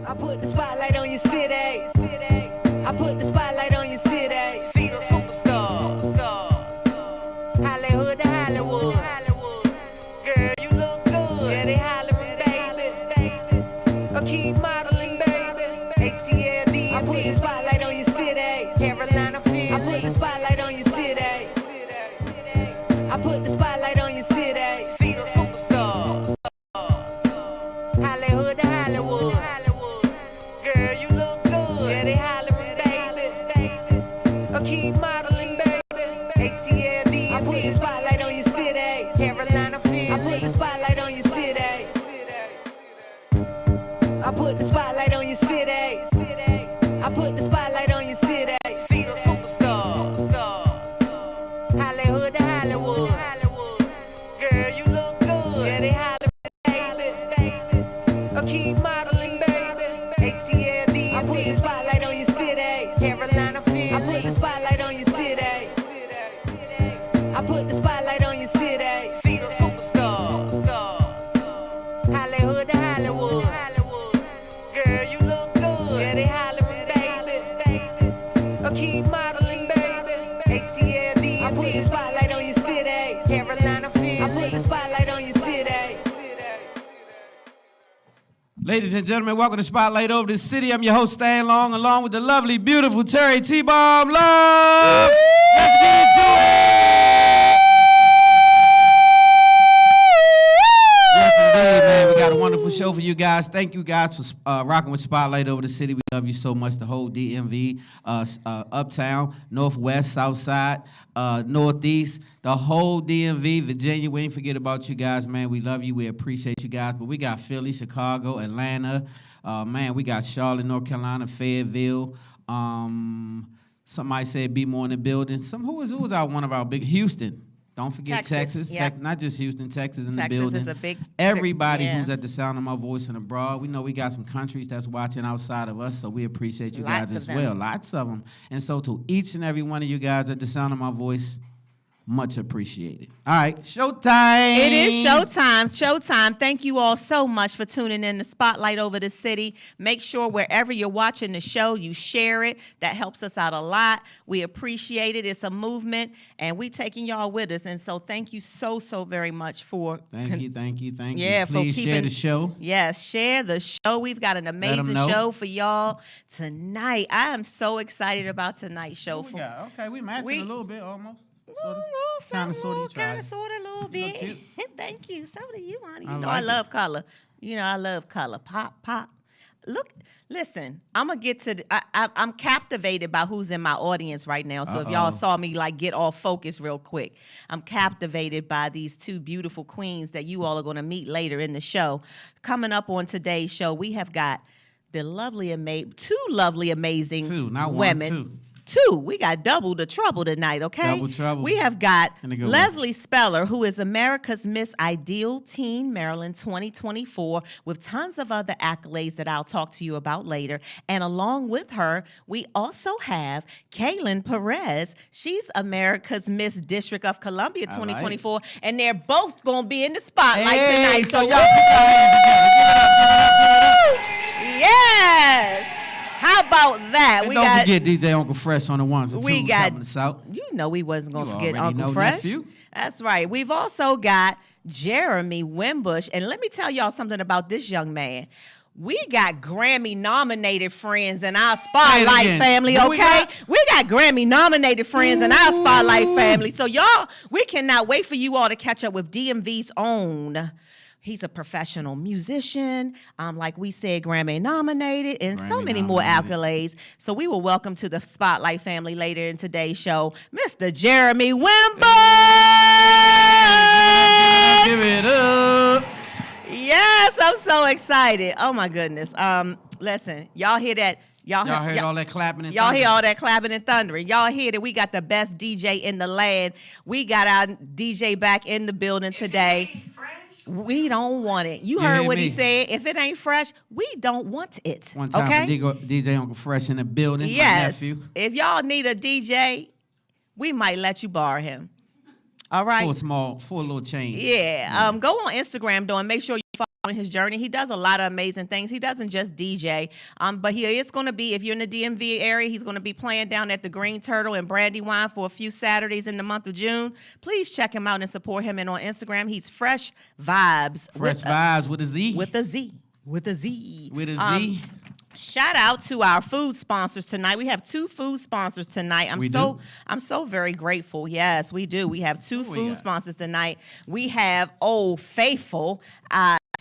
I put the spotlight on your city. I put the spotlight on your city. See the superstars. Hollywood to Hollywood. Girl, you look good. Yeah, they hollering, baby. Keep modeling, baby. ATLD. I put the spotlight on your city. Carolina, Philly. I put the spotlight on your city. I put the spotlight on your city. See the superstars. Hollywood to Hollywood. Girl, you look good. Yeah, they hollering, baby. Keep modeling, baby. ATLD. I put the spotlight on your city. Carolina, Philly. I put the spotlight on your city. I put the spotlight on your city. I put the spotlight on your city. See the superstars. Hollywood to Hollywood. Girl, you look good. Yeah, they hollering, baby. Keep modeling, baby. ATLD. I put the spotlight on your city. Carolina, Philly. I put the spotlight on your city. I put the spotlight on your city. See the superstars. Hollywood to Hollywood. Girl, you look good. Yeah, they hollering, baby. Keep modeling, baby. ATLD. I put the spotlight on your city. Carolina, Philly. I put the spotlight on your city. Ladies and gentlemen, welcome to Spotlight Over the City. I'm your host, Stan Long, along with the lovely, beautiful Terry T-Bomb Love. Let's get into it. Yes, indeed, man. We got a wonderful show for you guys. Thank you guys for rocking with Spotlight Over the City. We love you so much, the whole DMV, Uptown, Northwest, Southside, Northeast, the whole DMV, Virginia. We ain't forget about you guys, man. We love you. We appreciate you guys. But we got Philly, Chicago, Atlanta. Man, we got Charlotte, North Carolina, Fayetteville. Somebody said be more in the building. Who was out one of our big Houston? Don't forget Texas. Yep. Not just Houston, Texas in the Texas building. is a big. Everybody yeah. who's at the sound of my voice and abroad. We know we got some countries that's watching outside of us, so we appreciate you Lots guys as of them. well. Lots of them. And so to each and every one of you guys at the sound of my voice, much appreciated. All right, showtime. It is showtime. Showtime. Thank you all so much for tuning in to Spotlight Over the City. Make sure wherever you're watching the show, you share it. That helps us out a lot. We appreciate it. It's a movement, and we taking y'all with us. And so thank you so very much for... Thank you. Yeah, Please for share keeping the show. Yes, share the show. We've got an amazing know. show for y'all tonight. I am so excited about tonight's show. What we got? Okay, we matching a little bit almost. Kind of, sort of, a little bit. Thank you. So do you, honey. You know I love color. I love color. Pop. Listen, I'm going to get to I'm captivated by who's in my audience right now. So if y'all saw me get off focus real quick, I'm captivated by these two beautiful queens that you all are going to meet later in the show. Coming up on today's show, we have got the two lovely, amazing women. Two. We got double the trouble tonight, okay? Double trouble. We have got Leslie Speller, who is America's Miss Ideal Teen Maryland 2024, with tons of other accolades that I'll talk to you about later. And along with her, we also have Kaylin Perez. She's America's Miss District of Columbia 2024, and they're both going to be in the spotlight tonight. So y'all put your hands together. Yes! How about that? And don't forget DJ Uncle Fresh on the ones and twos helping us out. You know we wasn't going to forget already Uncle know Fresh. nephew. That's right. We've also got Jeremy Wimbush. And let me tell y'all something about this young man. We got Grammy-nominated friends in our Spotlight family, okay? We got Grammy-nominated friends in our Spotlight family. So, y'all, we cannot wait for you all to catch up with DMV's own. He's a professional musician, like we said, Grammy-nominated, and so many more accolades. So we will welcome to the Spotlight family later in today's show, Mr. Jeremy Wimbush! Give it up! Yes, I'm so excited. Oh, my goodness. Listen, y'all hear that? Y'all heard all that clapping and Y'all hear all that clapping and thundering. Y'all hear that we got the best DJ in the land. We got our DJ back in the building today. We don't want it. You heard what he said. If it ain't fresh, we don't want it. One time for DJ Uncle Fresh in the building. Yes. My nephew. If y'all need a DJ, we might let you borrow him. All right. For a little change. Yeah. Go on Instagram though and make sure you follow on his journey. He does a lot of amazing things. He doesn't just DJ, but he is going to be, if you're in the DMV area, he's going to be playing down at the Green Turtle and Brandywine for a few Saturdays in the month of June. Please check him out and support him. And on Instagram, he's Fresh Vibes. Fresh Vibes with a Z. With a Z. With a Z. With a Z. Shout out to our food sponsors tonight. We have 2 food sponsors tonight. I'm so very grateful. Yes, we do. We have 2 food sponsors tonight. We have Old Faithful.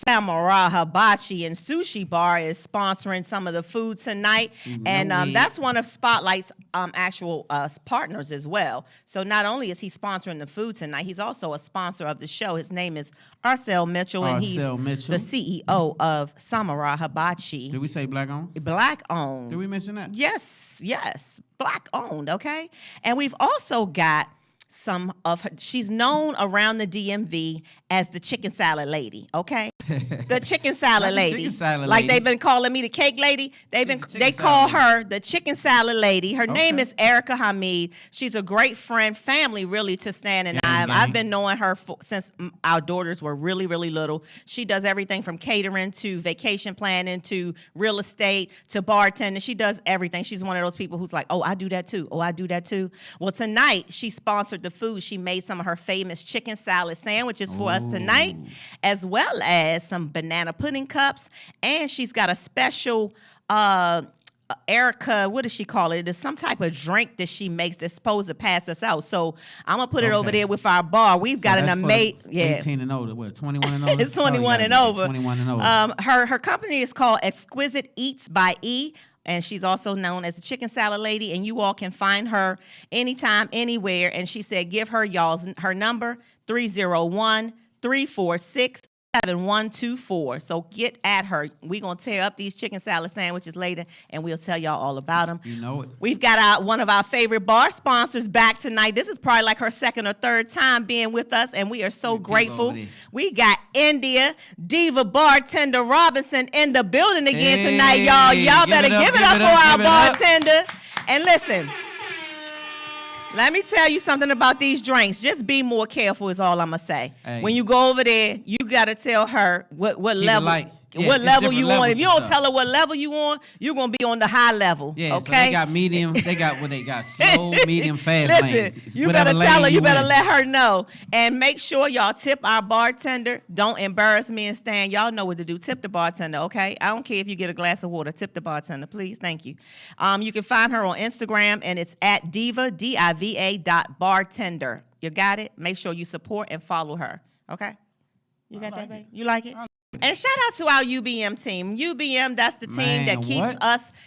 Samurai Hibachi and Sushi Bar is sponsoring some of the food tonight, and that's one of Spotlight's actual partners as well. So not only is he sponsoring the food tonight, he's also a sponsor of the show. His name is Arcel Mitchell, and he's the CEO of Samurai Hibachi. Did we say black owned? Black owned. Did we mention that? Yes, black owned. Okay, and we've also got some of her. She's known around the DMV as the chicken salad lady, okay? The chicken salad lady. Like they've been calling me the cake lady. They call her the chicken salad lady. Her name is Erica Hamid. She's a great friend, family really to Stan and I. I've been knowing her since our daughters were really, really little. She does everything from catering to vacation planning to real estate to bartending. She does everything. She's one of those people who's like, oh, I do that too. Oh, I do that too. Well, tonight she sponsored the food. She made some of her famous chicken salad sandwiches for us tonight, as well as some banana pudding cups, and she's got a special Erica, what does she call it? It's some type of drink that she makes that's supposed to pass us out. So I'm gonna put it over there with our bar. We've got an amazing 18 and older. What, 21 and older? It's 21 and over. 21 and over. Her company is called Exquisite Eats by E. And she's also known as the Chicken Salad Lady, and you all can find her anytime, anywhere. And she said, give her her number, 301-346-7124. So get at her. We're going to tear up these chicken salad sandwiches later, and we'll tell y'all all about them. You know it. We've got one of our favorite bar sponsors back tonight. This is probably like her second or third time being with us, and we are so grateful. We got India Diva Bartender Robinson in the building again tonight, y'all. Y'all better give it up for our bartender. And listen, let me tell you something about these drinks. Just be more careful is all I'm going to say. Hey. When you go over there, you got to tell her what level. What level you on. If you don't tell her what level you on, you're going to be on the high level. Yeah, okay? So they got medium. They got what they got. Slow, medium, fast lanes. You better tell her. You better let her know. And make sure y'all tip our bartender. Don't embarrass me and Stan. Y'all know what to do. Tip the bartender, okay? I don't care if you get a glass of water. Tip the bartender, please. Thank you. You can find her on Instagram, and it's at diva, diva.bartender. You got it? Make sure you support and follow her, okay? You got that, babe? You like it? And shout out to our UBM team. UBM, that's the team that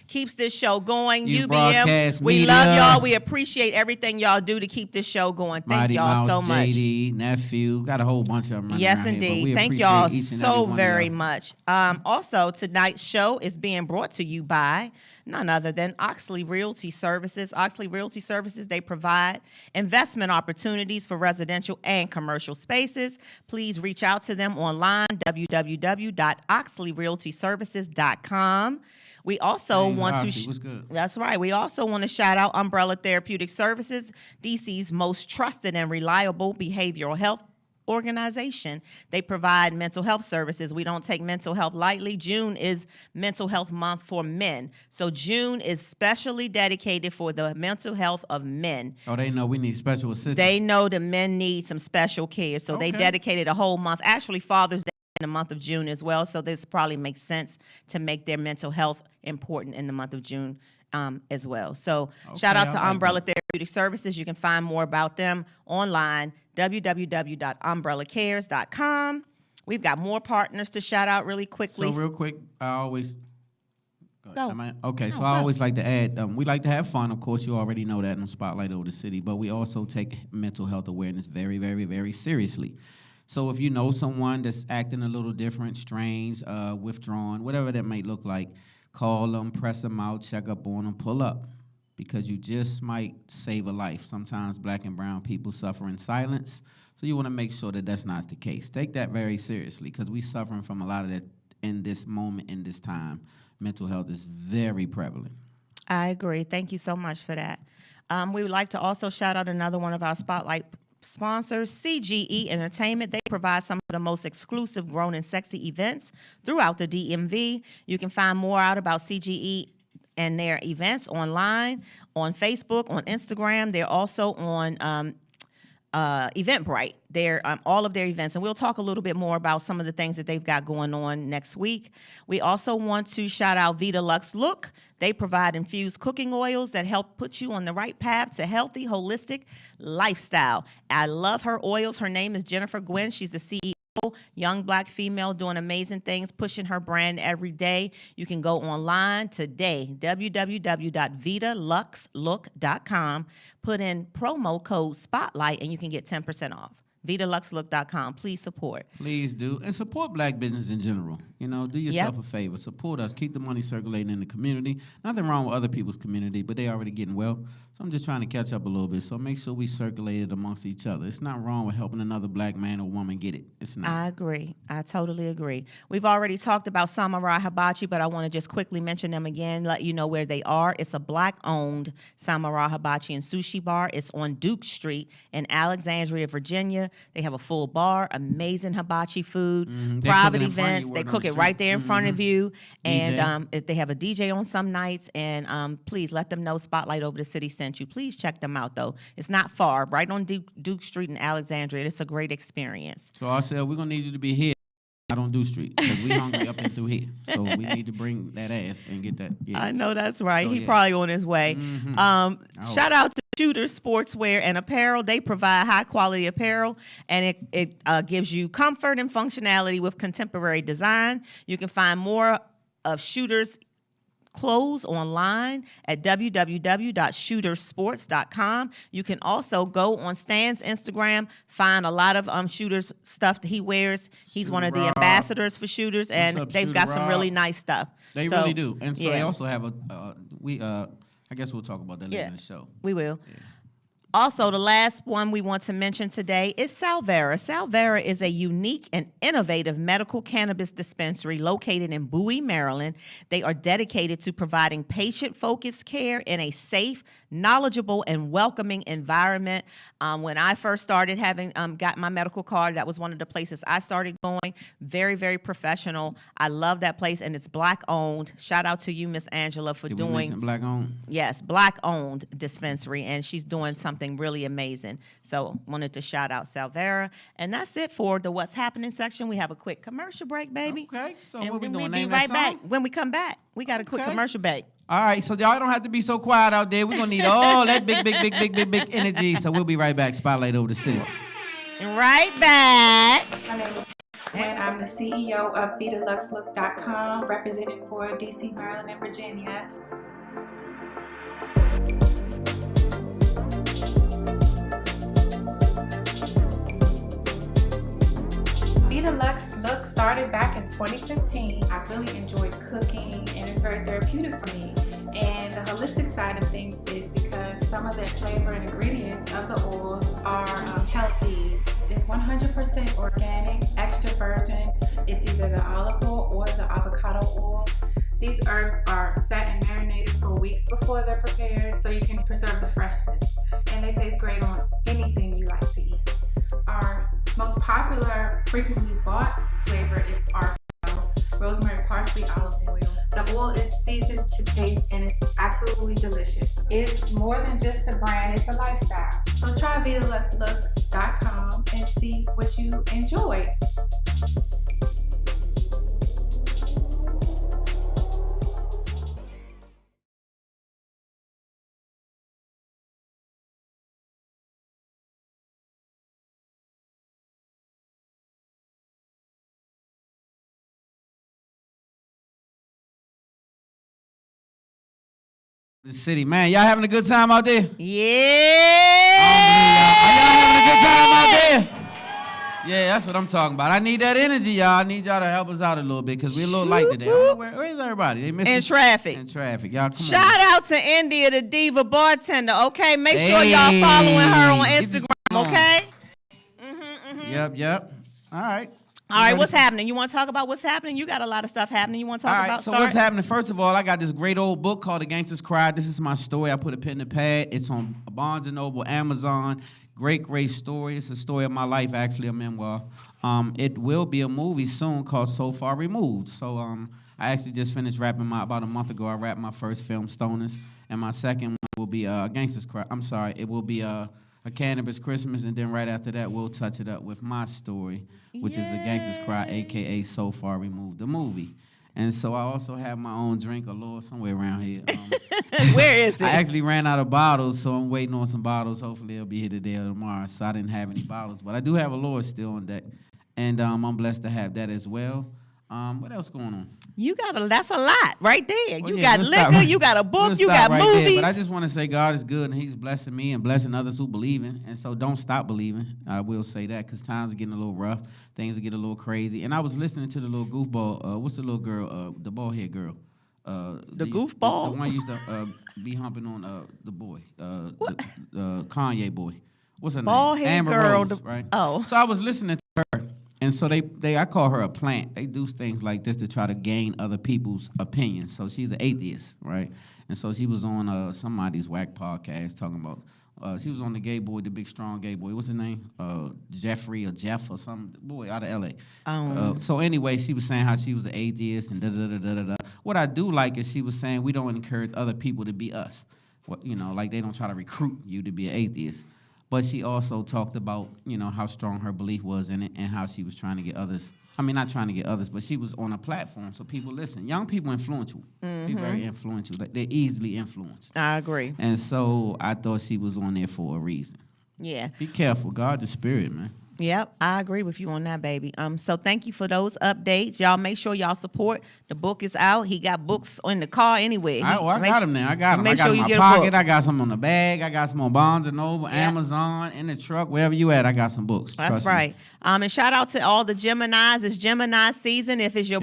keeps this show going. UBM, we love y'all. We appreciate everything y'all do to keep this show going. Thank y'all so much. JD, nephew, got a whole bunch of them. Yes, indeed. Thank y'all so very much. Also, tonight's show is being brought to you by none other than Oxley Realty Services. Oxley Realty Services, they provide investment opportunities for residential and commercial spaces. Please reach out to them online, www.oxleyrealtyservices.com. We also want to, that's right. We also want to shout out Umbrella Therapeutic Services, DC's most trusted and reliable behavioral health organization. They provide mental health services. We don't take mental health lightly. June is Mental Health Month for men. So June is specially dedicated for the mental health of men. Oh, they know we need special assistance. They know the men need some special care. So they dedicated a whole month. Actually, Father's Day in the month of June as well. So this probably makes sense to make their mental health important in the month of June as well. So shout out to Umbrella Therapeutic Services. You can find more about them online, www.umbrellacares.com. We've got more partners to shout out really quickly. So real quick, I always... I always like to add, we like to have fun. Of course, you already know that on Spotlight Over the City, but we also take mental health awareness very, very, very seriously. So if you know someone that's acting a little different, strange, withdrawn, whatever that may look like, call them, press them out, check up on them, pull up, because you just might save a life. Sometimes black and brown people suffer in silence, so you want to make sure that that's not the case. Take that very seriously, because we're suffering from a lot of that in this moment, in this time. Mental health is very prevalent. I agree. Thank you so much for that. We would like to also shout out another one of our Spotlight sponsors, CGE Entertainment. They provide some of the most exclusive grown and sexy events throughout the DMV. You can find more out about CGE and their events online, on Facebook, on Instagram. They're also on Eventbrite. They're all of their events, and we'll talk a little bit more about some of the things that they've got going on next week. We also want to shout out Vita Lux Look. They provide infused cooking oils that help put you on the right path to healthy, holistic lifestyle. I love her oils. Her name is Jennifer Gwynn. She's the CEO. Young Black female doing amazing things, pushing her brand every day. You can go online today, www.vitaluxlook.com. Put in promo code SPOTLIGHT, and you can get 10% off. VitaLuxLook.com. Please support. Please do. And support black business in general. You know, do yourself a favor. Support us. Keep the money circulating in the community. Nothing wrong with other people's community, but they already getting well. So I'm just trying to catch up a little bit. So make sure we circulate it amongst each other. It's not wrong with helping another black man or woman get it. It's not. I agree. I totally agree. We've already talked about Samurai Hibachi, but I want to just quickly mention them again, let you know where they are. It's a black-owned Samurai Hibachi and Sushi Bar. It's on Duke Street in Alexandria, Virginia. They have a full bar, amazing hibachi food, private events. They cook it right there in front of you. And if they have a DJ on some nights. And please let them know Spotlight Over the City sent you. Please check them out, though. It's not far, right on Duke Street in Alexandria. It's a great experience. So I said, we're going to need you to be here, not on Duke Street, because we hungry up and through here. So we need to bring that ass and get that. Yeah. I know that's right. So, He probably on his way. Shout out to Shooters Sportswear and Apparel. They provide high quality apparel, and it gives you comfort and functionality with contemporary design. You can find more of Shooters clothes online at www.shootersports.com. You can also go on Stan's Instagram, find a lot of Shooters stuff that he wears. He's one of the ambassadors for Shooters, and they've got some really nice stuff. They really do. And so they also have I guess we'll talk about that later in the show. We will. Yeah. Also, the last one we want to mention today is Salvera. Salvera is a unique and innovative medical cannabis dispensary located in Bowie, Maryland. They are dedicated to providing patient-focused care in a safe, knowledgeable, and welcoming environment. When I first started got my medical card, that was one of the places I started going. Very, very professional. I love that place, and it's Black-owned. Shout out to you, Miss Angela, for doing Black-owned. Yes, Black-owned dispensary, and she's doing something really amazing. So wanted to shout out Salvera. And that's it for the What's Happening section. We have a quick commercial break, baby. Okay, so and what we doing? We'll be right back. When we come back, we got a quick commercial break. All right, so y'all don't have to be so quiet out there. We're going to need all that big energy. So we'll be right back. Spotlight Over the City. Right back. My name is and I'm the CEO of VitaLuxLook.com, representing for DC, Maryland, and Virginia. Vita Lux Look started back in 2015. I really enjoyed cooking, and it's very therapeutic for me. And the holistic side of things is because some of the flavor and ingredients of the oils are healthy. It's 100% organic, extra virgin. It's either the olive oil or the avocado oil. These herbs are set and marinated for weeks before they're prepared, so you can preserve the freshness. And they taste great on anything you like to eat. Our most popular, frequently bought flavor is RPO, rosemary, parsley, olive oil. The oil is seasoned to taste, and it's absolutely delicious. It's more than just a brand, it's a lifestyle. So try VitaLuxLook.com and see what you enjoy. The city, man, y'all having a good time out there? Yeah. Are y'all having a good time out there? Yeah, that's what I'm talking about. I need that energy, y'all. I need y'all to help us out a little bit because we're a little light today. Where's everybody? They missing in traffic. In traffic, y'all. Come on. Shout out to India, the diva bartender. Okay, make sure y'all following her on Instagram. Okay. Yep. All right. All right, what's happening? You want to talk about what's happening? You got a lot of stuff happening. You want to talk about? So what's happening? First of all, I got this great old book called The Gangster's Cry. This is my story. I put a pen and pad. It's on Barnes & Noble, Amazon. Great story. It's a story of my life, actually, a memoir. It will be a movie soon called So Far Removed. So I actually just finished wrapping about a month ago, I wrapped my first film, Stoners, and my second one will be Gangsta's Cry. I'm sorry, it will be a Cannabis Christmas, and then right after that, we'll touch it up with my story, which is A Gangsta's Cry, a.k.a. So Far Removed, the movie. And so I also have my own drink, a little somewhere around here. Where is it? I actually ran out of bottles, so I'm waiting on some bottles. Hopefully, it'll be here today or tomorrow. So I didn't have any bottles, but I do have a Lord still on deck, and I'm blessed to have that as well. What else going on? That's a lot right there. Well, you yeah, got we'll liquor, stop. you got a book, We'll you stop got right there, movies. but I just want to say God is good, and He's blessing me and blessing others who believe in. And so don't stop believing. I will say that because times are getting a little rough. Things are getting a little crazy. And I was listening to the little goofball. What's the little girl? The bald head girl. The goofball? The one used to be humping on the boy. The Kanye boy. What's her Bald name? head Amber girl. Rose, right? Oh. So I was listening to her. And so I call her a plant. They do things like this to try to gain other people's opinions. So she's an atheist, right? And so she was on somebody's whack podcast talking about, she was on the gay boy, the big strong gay boy. What's his name? Jeffrey or Jeff or some boy out of L.A. So anyway, she was saying how she was an atheist and da-da-da-da-da-da. What I do like is she was saying we don't encourage other people to be us. Like they don't try to recruit you to be an atheist. But she also talked about, how strong her belief was in it and how she was trying to get others. I mean, not trying to get others, but she was on a platform so people listen. Young people influential. Be very influential. They're easily influenced. I agree. And so I thought she was on there for a reason. Yeah. Be careful. God's the spirit, man. Yep, I agree with you on that, baby. So thank you for those updates. Y'all make sure y'all support. The book is out. He got books in the car anyway. I got them there. I got them. Make I got sure them you in get my a pocket. book. I got some on the bag. I got some on Barnes & Noble, Amazon, in the truck, wherever you at. I got some books. That's Trust me. right. And shout out to all the Geminis. It's Gemini season. If it's your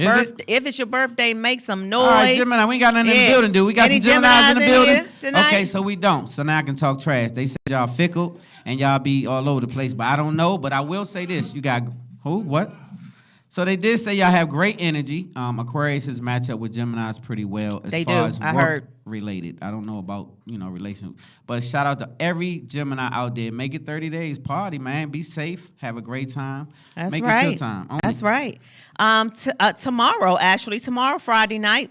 birthday, make some noise. All right, Gemini, we ain't got nothing in the building, do we? Got Any some Geminis in the building? here tonight? Okay, so we don't. So now I can talk trash. They said y'all fickle and y'all be all over the place, but I don't know. But I will say this. You got who? What? So they did say y'all have great energy. Aquarius match up with Geminis pretty well as They far do. as I work heard. related. I don't know about, relation. But shout out to every Gemini out there. Make it 30 days. Party, man. Be safe. Have a great time. That's Make right. it your time. Only. That's right. Tomorrow, Friday night,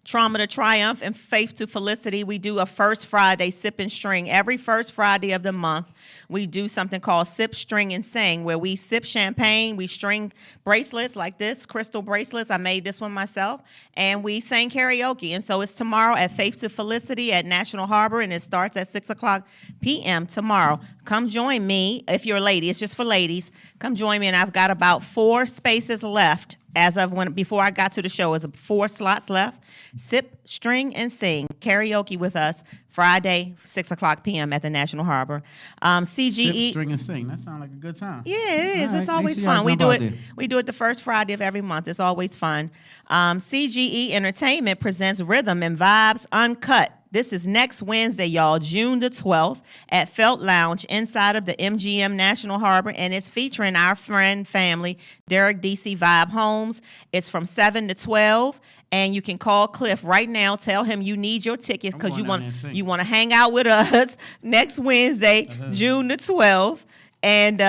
Trauma to Triumph and Faith to Felicity. We do a First Friday Sip and String. Every first Friday of the month, we do something called Sip, String, and Sing, where we sip champagne, we string bracelets like this, crystal bracelets. I made this one myself, and we sang karaoke. And so it's tomorrow at Faith to Felicity at National Harbor, and it starts at 6:00 p.m. tomorrow. Come join me if you're a lady. It's just for ladies. Come join me, and I've got about 4 spaces left. As of before I got to the show, is 4 slots left. Sip, string, and sing karaoke with us Friday, 6:00 p.m. at the National Harbor. CGE. Sip, string, and sing. That sounds like a good time. Yeah, it is. All right, It's always make sure y'all fun. We jump do out it. there. We do it the first Friday of every month. It's always fun. CGE Entertainment presents Rhythm and Vibes Uncut. This is next Wednesday, y'all, June the 12th at Felt Lounge inside of the MGM National Harbor, and it's featuring our friend, family, Derek DC Vibe Homes. It's from 7 to 12, and you can call Cliff right now. Tell him you need your tickets because going down there and sing. you want to hang out with us next Wednesday, June the 12th. And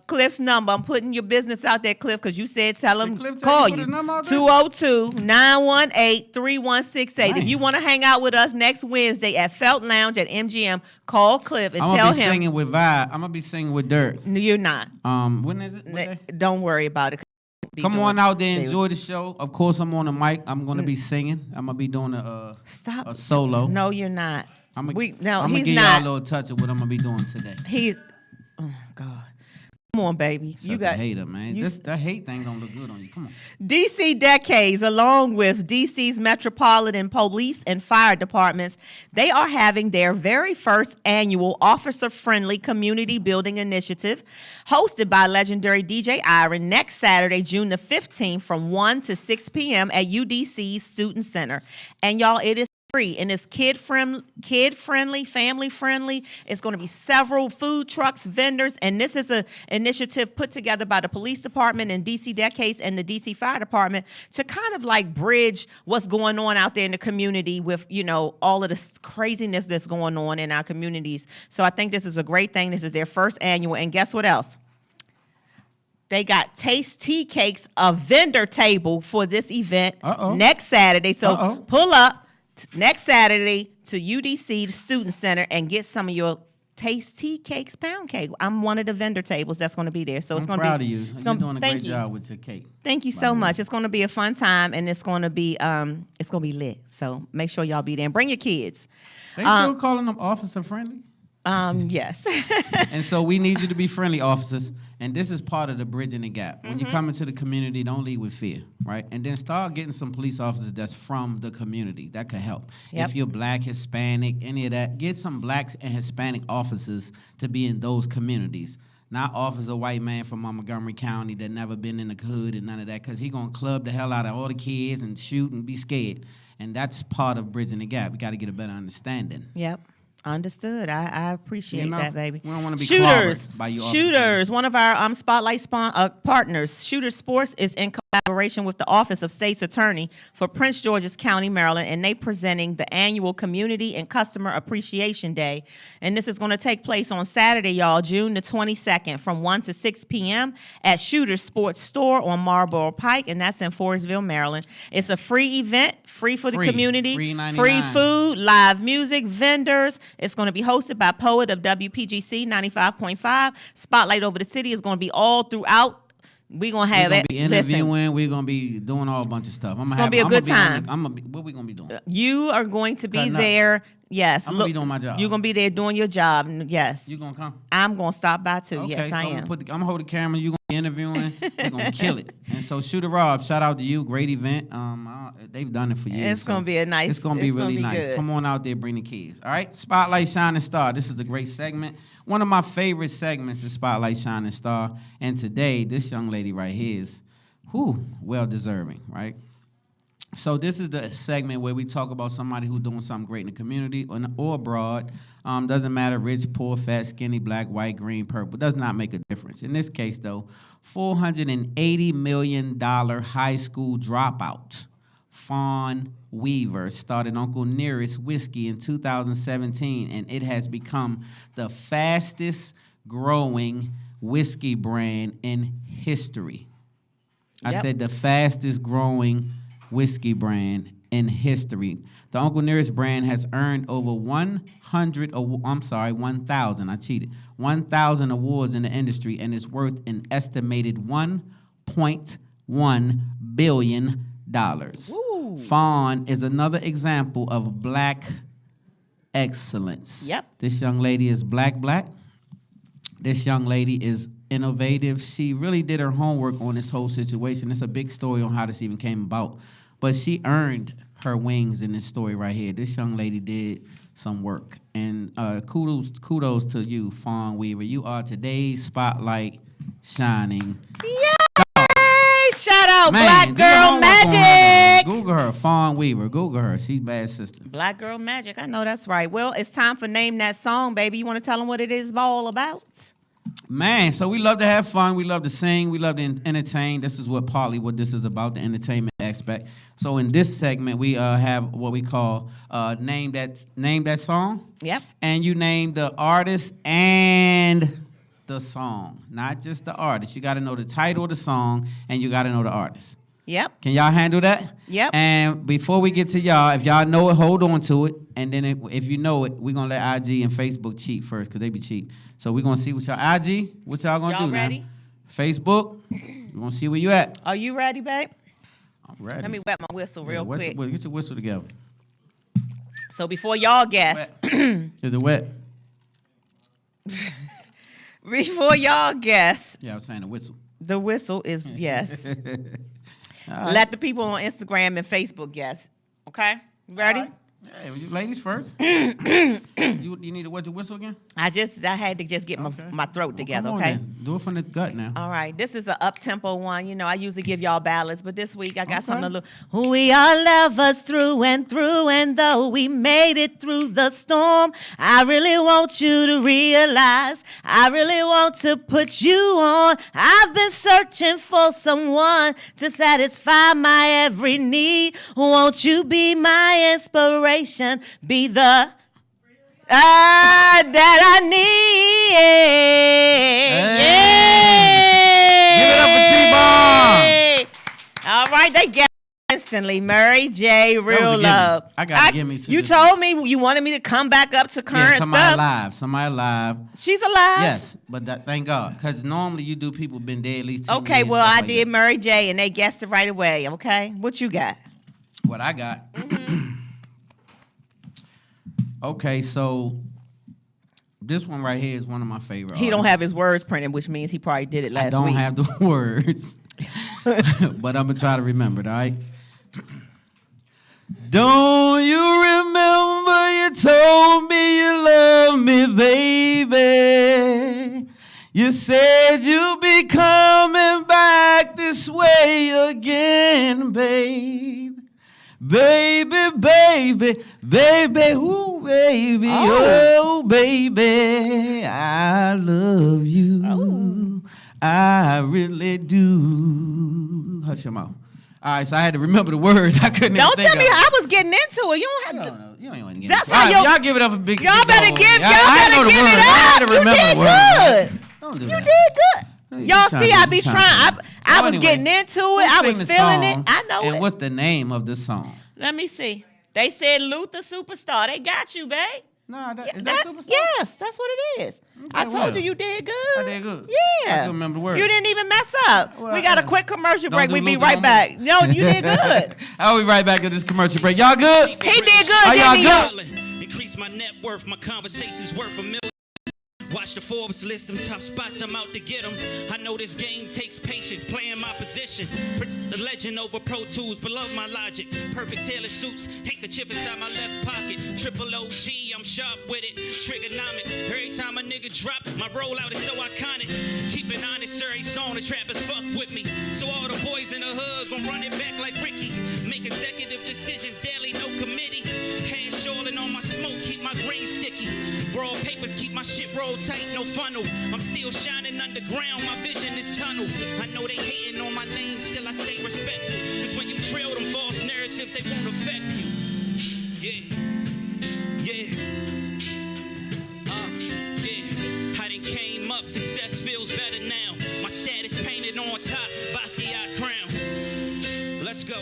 Cliff's number, I'm putting your business out there, Cliff, because you said tell him Cliff tell call you to you. put his number out there? 202-918-3168. If Dang. you want to hang out with us next Wednesday at Felt Lounge at MGM, call Cliff and I'm tell gonna be him. singing with Vibe. I'm gonna be singing with Dirk. No, you're not. When is it? What day? Don't worry about it. Be Come doing- on out there, they- enjoy the show. Of course, I'm on the mic. I'm gonna be singing. I'm gonna be doing a Stop. solo. No, you're not. I'm No, gonna he's give not. y'all a little touch of what I'm gonna be doing today. He's. Oh God. Come on, baby. Such a hater, man. you That hate thing don't look good on you. Come on. DC Decades, along with DC's Metropolitan Police and Fire Departments, they are having their very first annual officer-friendly community building initiative, hosted by legendary DJ Iron, next Saturday, June the 15th, from 1 to 6 p.m. at UDC's Student Center. And y'all, it is free, and it's kid friendly, family friendly. It's going to be several food trucks, vendors, and this is an initiative put together by the police department and DC Decades and the DC Fire Department to kind of like bridge what's going on out there in the community with, you know, all of this craziness that's going on in our communities. So I think this is a great thing. This is their first annual, and guess what else? They got Taste Tea Cakes, a vendor table for this event next Saturday. So pull up next Saturday to UDC, the Student Center, and get some of your Taste Tea Cakes pound cake. I'm one of the vendor tables that's going to be there. So it's going to be. I'm proud of you. You're doing a great job with your cake. Thank you so much. It's going to be a fun time, and it's going to be lit. So make sure y'all be there and bring your kids. They still calling them officer friendly? Yes. And so we need you to be friendly, officers. And this is part of the bridging the gap. When you come into the community, don't lead with fear, right? And then start getting some police officers that's from the community. That could help. Yep. If you're black, Hispanic, any of that, get some blacks and Hispanic officers to be in those communities. Not officer white man from Montgomery County that never been in the hood and none of that, because he going to club the hell out of all the kids and shoot and be scared. And that's part of bridging the gap. We got to get a better understanding. Yep. Understood. I appreciate that, baby. We don't want to be Shooters. clobbered by you. Shooters. One of our Spotlight partners, Shooter Sports, is in collaboration with the Office of State's Attorney for Prince George's County, Maryland, and they presenting the annual Community and Customer Appreciation Day. And this is going to take place on Saturday, y'all, June the 22nd, from 1 to 6 p.m. at Shooter Sports Store on Marlboro Pike, and that's in Forestville, Maryland. It's a free event, free for the community, free food, live music, vendors. It's going to be hosted by Poet of WPGC 95.5. Spotlight over the city is going to be all throughout. We're going to have it. We're going to be interviewing. We're going to be doing all a bunch of stuff. It's going to be a good time. What we going to be doing? You are going to be there. Yes. I'm going to be doing my job. You're going to be there doing your job. Yes. You going to come? I'm going to stop by too. Okay, yes, so I am. I'm going to hold the camera. You're going to be interviewing. We're going to kill it. And so Shooter Rob, shout out to you. Great event. They've done it for years. It's going to be a nice. It's going to be really gonna be nice. good. Come on out there, bring the kids. All right? Spotlight Shining Star. This is a great segment. One of my favorite segments is Spotlight Shining Star. And today, this young lady right here is, well-deserving, right? So this is the segment where we talk about somebody who's doing something great in the community or abroad. Doesn't matter, rich, poor, fat, skinny, black, white, green, purple. Does not make a difference. In this case, though, $480 million high school dropout, Fawn Weaver, started Uncle Nearest Whiskey in 2017, and it has become the fastest growing whiskey brand in history. I said the fastest growing whiskey brand in history. The Uncle Nearest brand has earned over 1,000 awards in the industry and is worth an estimated $1.1 billion. Ooh. Fawn is another example of black excellence. Yep. This young lady is black. This young lady is innovative. She really did her homework on this whole situation. It's a big story on how this even came about. But she earned her wings in this story right here. This young lady did some work. And kudos to you, Fawn Weaver. You are today's Spotlight Shining. Yay! Shout out Man, Black Girl Magic. Google her, Fawn Weaver. Google her. She's bad sister. Black Girl Magic. I know that's right. Well, it's time for Name That Song, baby. You want to tell them what it is all about? Man, so we love to have fun. We love to sing. We love to entertain. This is what this is about, the entertainment aspect. So in this segment, we have what we call Name That Song. Yep. And you name the artist and the song, not just the artist. You got to know the title of the song, and you got to know the artist. Yep. Can y'all handle that? Yep. And before we get to y'all, if y'all know it, hold on to it. And then if you know it, we're going to let IG and Facebook cheat first because they be cheating. So we're going to see what y'all, IG, what y'all going to do ready? now? Facebook, we're going to see where you at. Are you ready, babe? I'm ready. Let me wet my whistle real quick. Get your whistle together. So before y'all guess, Is it wet? before y'all guess, Yeah, I was saying a whistle. the whistle is yes. All right. Let the people on Instagram and Facebook guess. Okay? You ready? All right. Hey, you ladies first. you need to wet your whistle again? I had to just get my throat Well, together, come on okay? then. Do it from the gut now. All right, this is an up-tempo one. You know, I usually give y'all ballads, but this week I got Okay. something a little. We are lovers through, and though we made it through the storm, I really want you to realize, I really want to put you on. I've been searching for someone to satisfy my every need. Won't you be my inspiration? Be the that I need. Hey. Give it up for T-Bomb. All right, they get instantly. Mary J. was a Real gimme. Love. I gotta give me to You this told me you wanted me to come back up to current Yeah, somebody stuff. alive. Somebody alive. She's alive. Yes, but thank God. Because normally you do people been dead at least 10 Okay, years, well stuff I like did that. Mary J. and they guessed it right away. Okay, what you got? What I got. Okay, so this one right here is one of my favorite He don't artists. have his words printed, which means he probably did it last I don't week. have the words, but I'm gonna try to remember it. All right. Don't you remember you told me you love me, baby? You said you'll be coming back this way again, babe. Baby, baby, baby, ooh, baby, oh, baby, I love you. I really do. Hush your mouth. All right, so I had to remember the words. I couldn't Don't even think tell me of it. I was getting into it. You don't have to. No, you ain't even get That's it. how All right, your- y'all give it up for big. Y'all big better dog. give. Y'all I better know the give words. it I had up. to You remember did the words. good. Don't do You that. did good. You Y'all trying see, to- I you be trying trying. to- I So was anyway, getting into who it. I sing was the feeling it. song, I know and it. what's the name of the song? Let me see. They said Luther Superstar. They got you, babe. No, is that That- Superstar? yes, that's what it is. I Okay, told well. you did good. I did good. Yeah. I can remember the words. You didn't even mess up. Well, we got a quick commercial don't break. do We be Luther right no back. No, you did good. I'll be right back at this commercial break. Y'all good? He did good, Are y'all didn't he? good? Increase my net worth, my conversations worth $1 million. Watch the Forbes list, some top spots, I'm out to get them. I know this game takes patience, playing my position. The legend over Pro Tools, below my logic. Perfect tailored suits, handkerchief inside my left pocket. Triple OG, I'm sharp with it. Trigonomics, every time a nigga drop, my rollout is so iconic. Keep it honest, sir, ain't song, the trappers fuck with me. So all the boys in the hood gon' run it back like Ricky. Make executive decisions daily, no committee. Hand shoaling on my smoke, keep my green sticky. Broad papers, keep my shit rolled tight, no funnel. I'm still shining underground, my vision is tunnel. I know they hating on my name, still I stay respectful. Cause when you trail them false narratives, they won't affect you. Yeah, yeah, yeah. I done came up, success feels better now. My status painted on top, Basquiat crown. Let's go.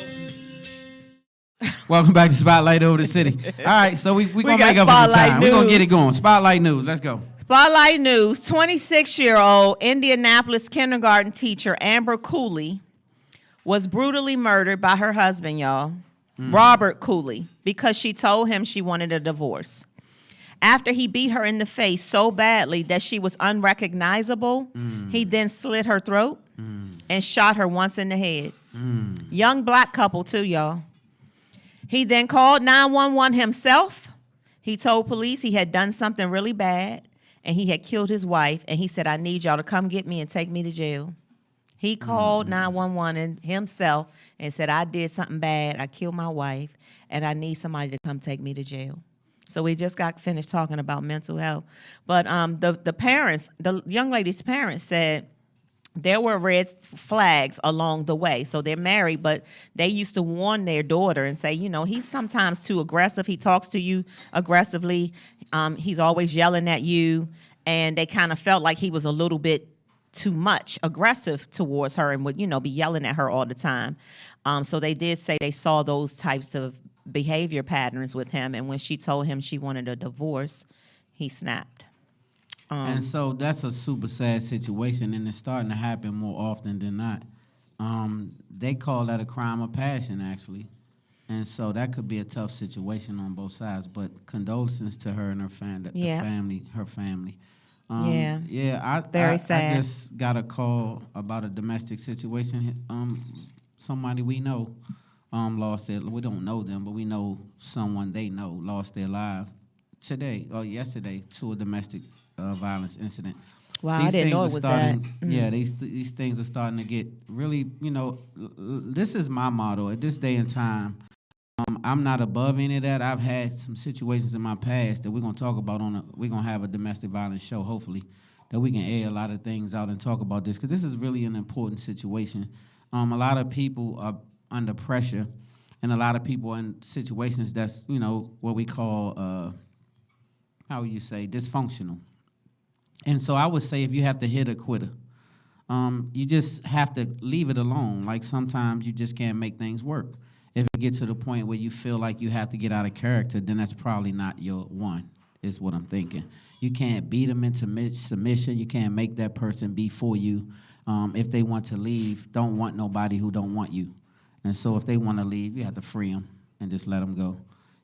Welcome back to Spotlight Over the City. All right, so we gonna got make up for the Spotlight time. We're gonna get News. it going. Spotlight News. Let's go. Spotlight News. 26-year-old Indianapolis kindergarten teacher Amber Cooley was brutally murdered by her husband, y'all, Robert Cooley, because she told him she wanted a divorce. After he beat her in the face so badly that she was unrecognizable, he then slit her throat and shot her once in the head. Young black couple too, y'all. He then called 911 himself. He told police he had done something really bad and he had killed his wife. And he said, I need y'all to come get me and take me to jail. He called 911 himself and said, I did something bad. I killed my wife and I need somebody to come take me to jail. So we just got finished talking about mental health. But the parents, the young lady's parents said, there were red flags along the way. So they're married, but they used to warn their daughter and say, you know, he's sometimes too aggressive. He talks to you aggressively. He's always yelling at you. And they kind of felt like he was a little bit too much aggressive towards her and would, you know, be yelling at her all the time. So they did say they saw those types of behavior patterns with him. And when she told him she wanted a divorce, he snapped. And so that's a super sad situation, and it's starting to happen more often than not. They call that a crime of passion, actually. And so that could be a tough situation on both sides. But condolences to her and her Yeah. her family. Yeah. Yeah, Very I sad. just got a call about a domestic situation. Somebody we know lost their. We don't know them, but we know someone they know lost their life today or yesterday to a domestic violence incident. Wow, I didn't know it was that. Yeah, these things are starting to get really. This is my motto at this day and time. I'm not above any of that. I've had some situations in my past that we're gonna talk about we're gonna have a domestic violence show, hopefully, that we can air a lot of things out and talk about this, because this is really an important situation. A lot of people are under pressure, and a lot of people are in situations that's, what we call, how would you say, dysfunctional. And so I would say if you have to hit a quitter, you just have to leave it alone. Like sometimes you just can't make things work. If it gets to the point where you feel like you have to get out of character, then that's probably not your one, is what I'm thinking. You can't beat them into submission. You can't make that person be for you. If they want to leave, don't want nobody who don't want you. And so if they want to leave, you have to free them and just let them go.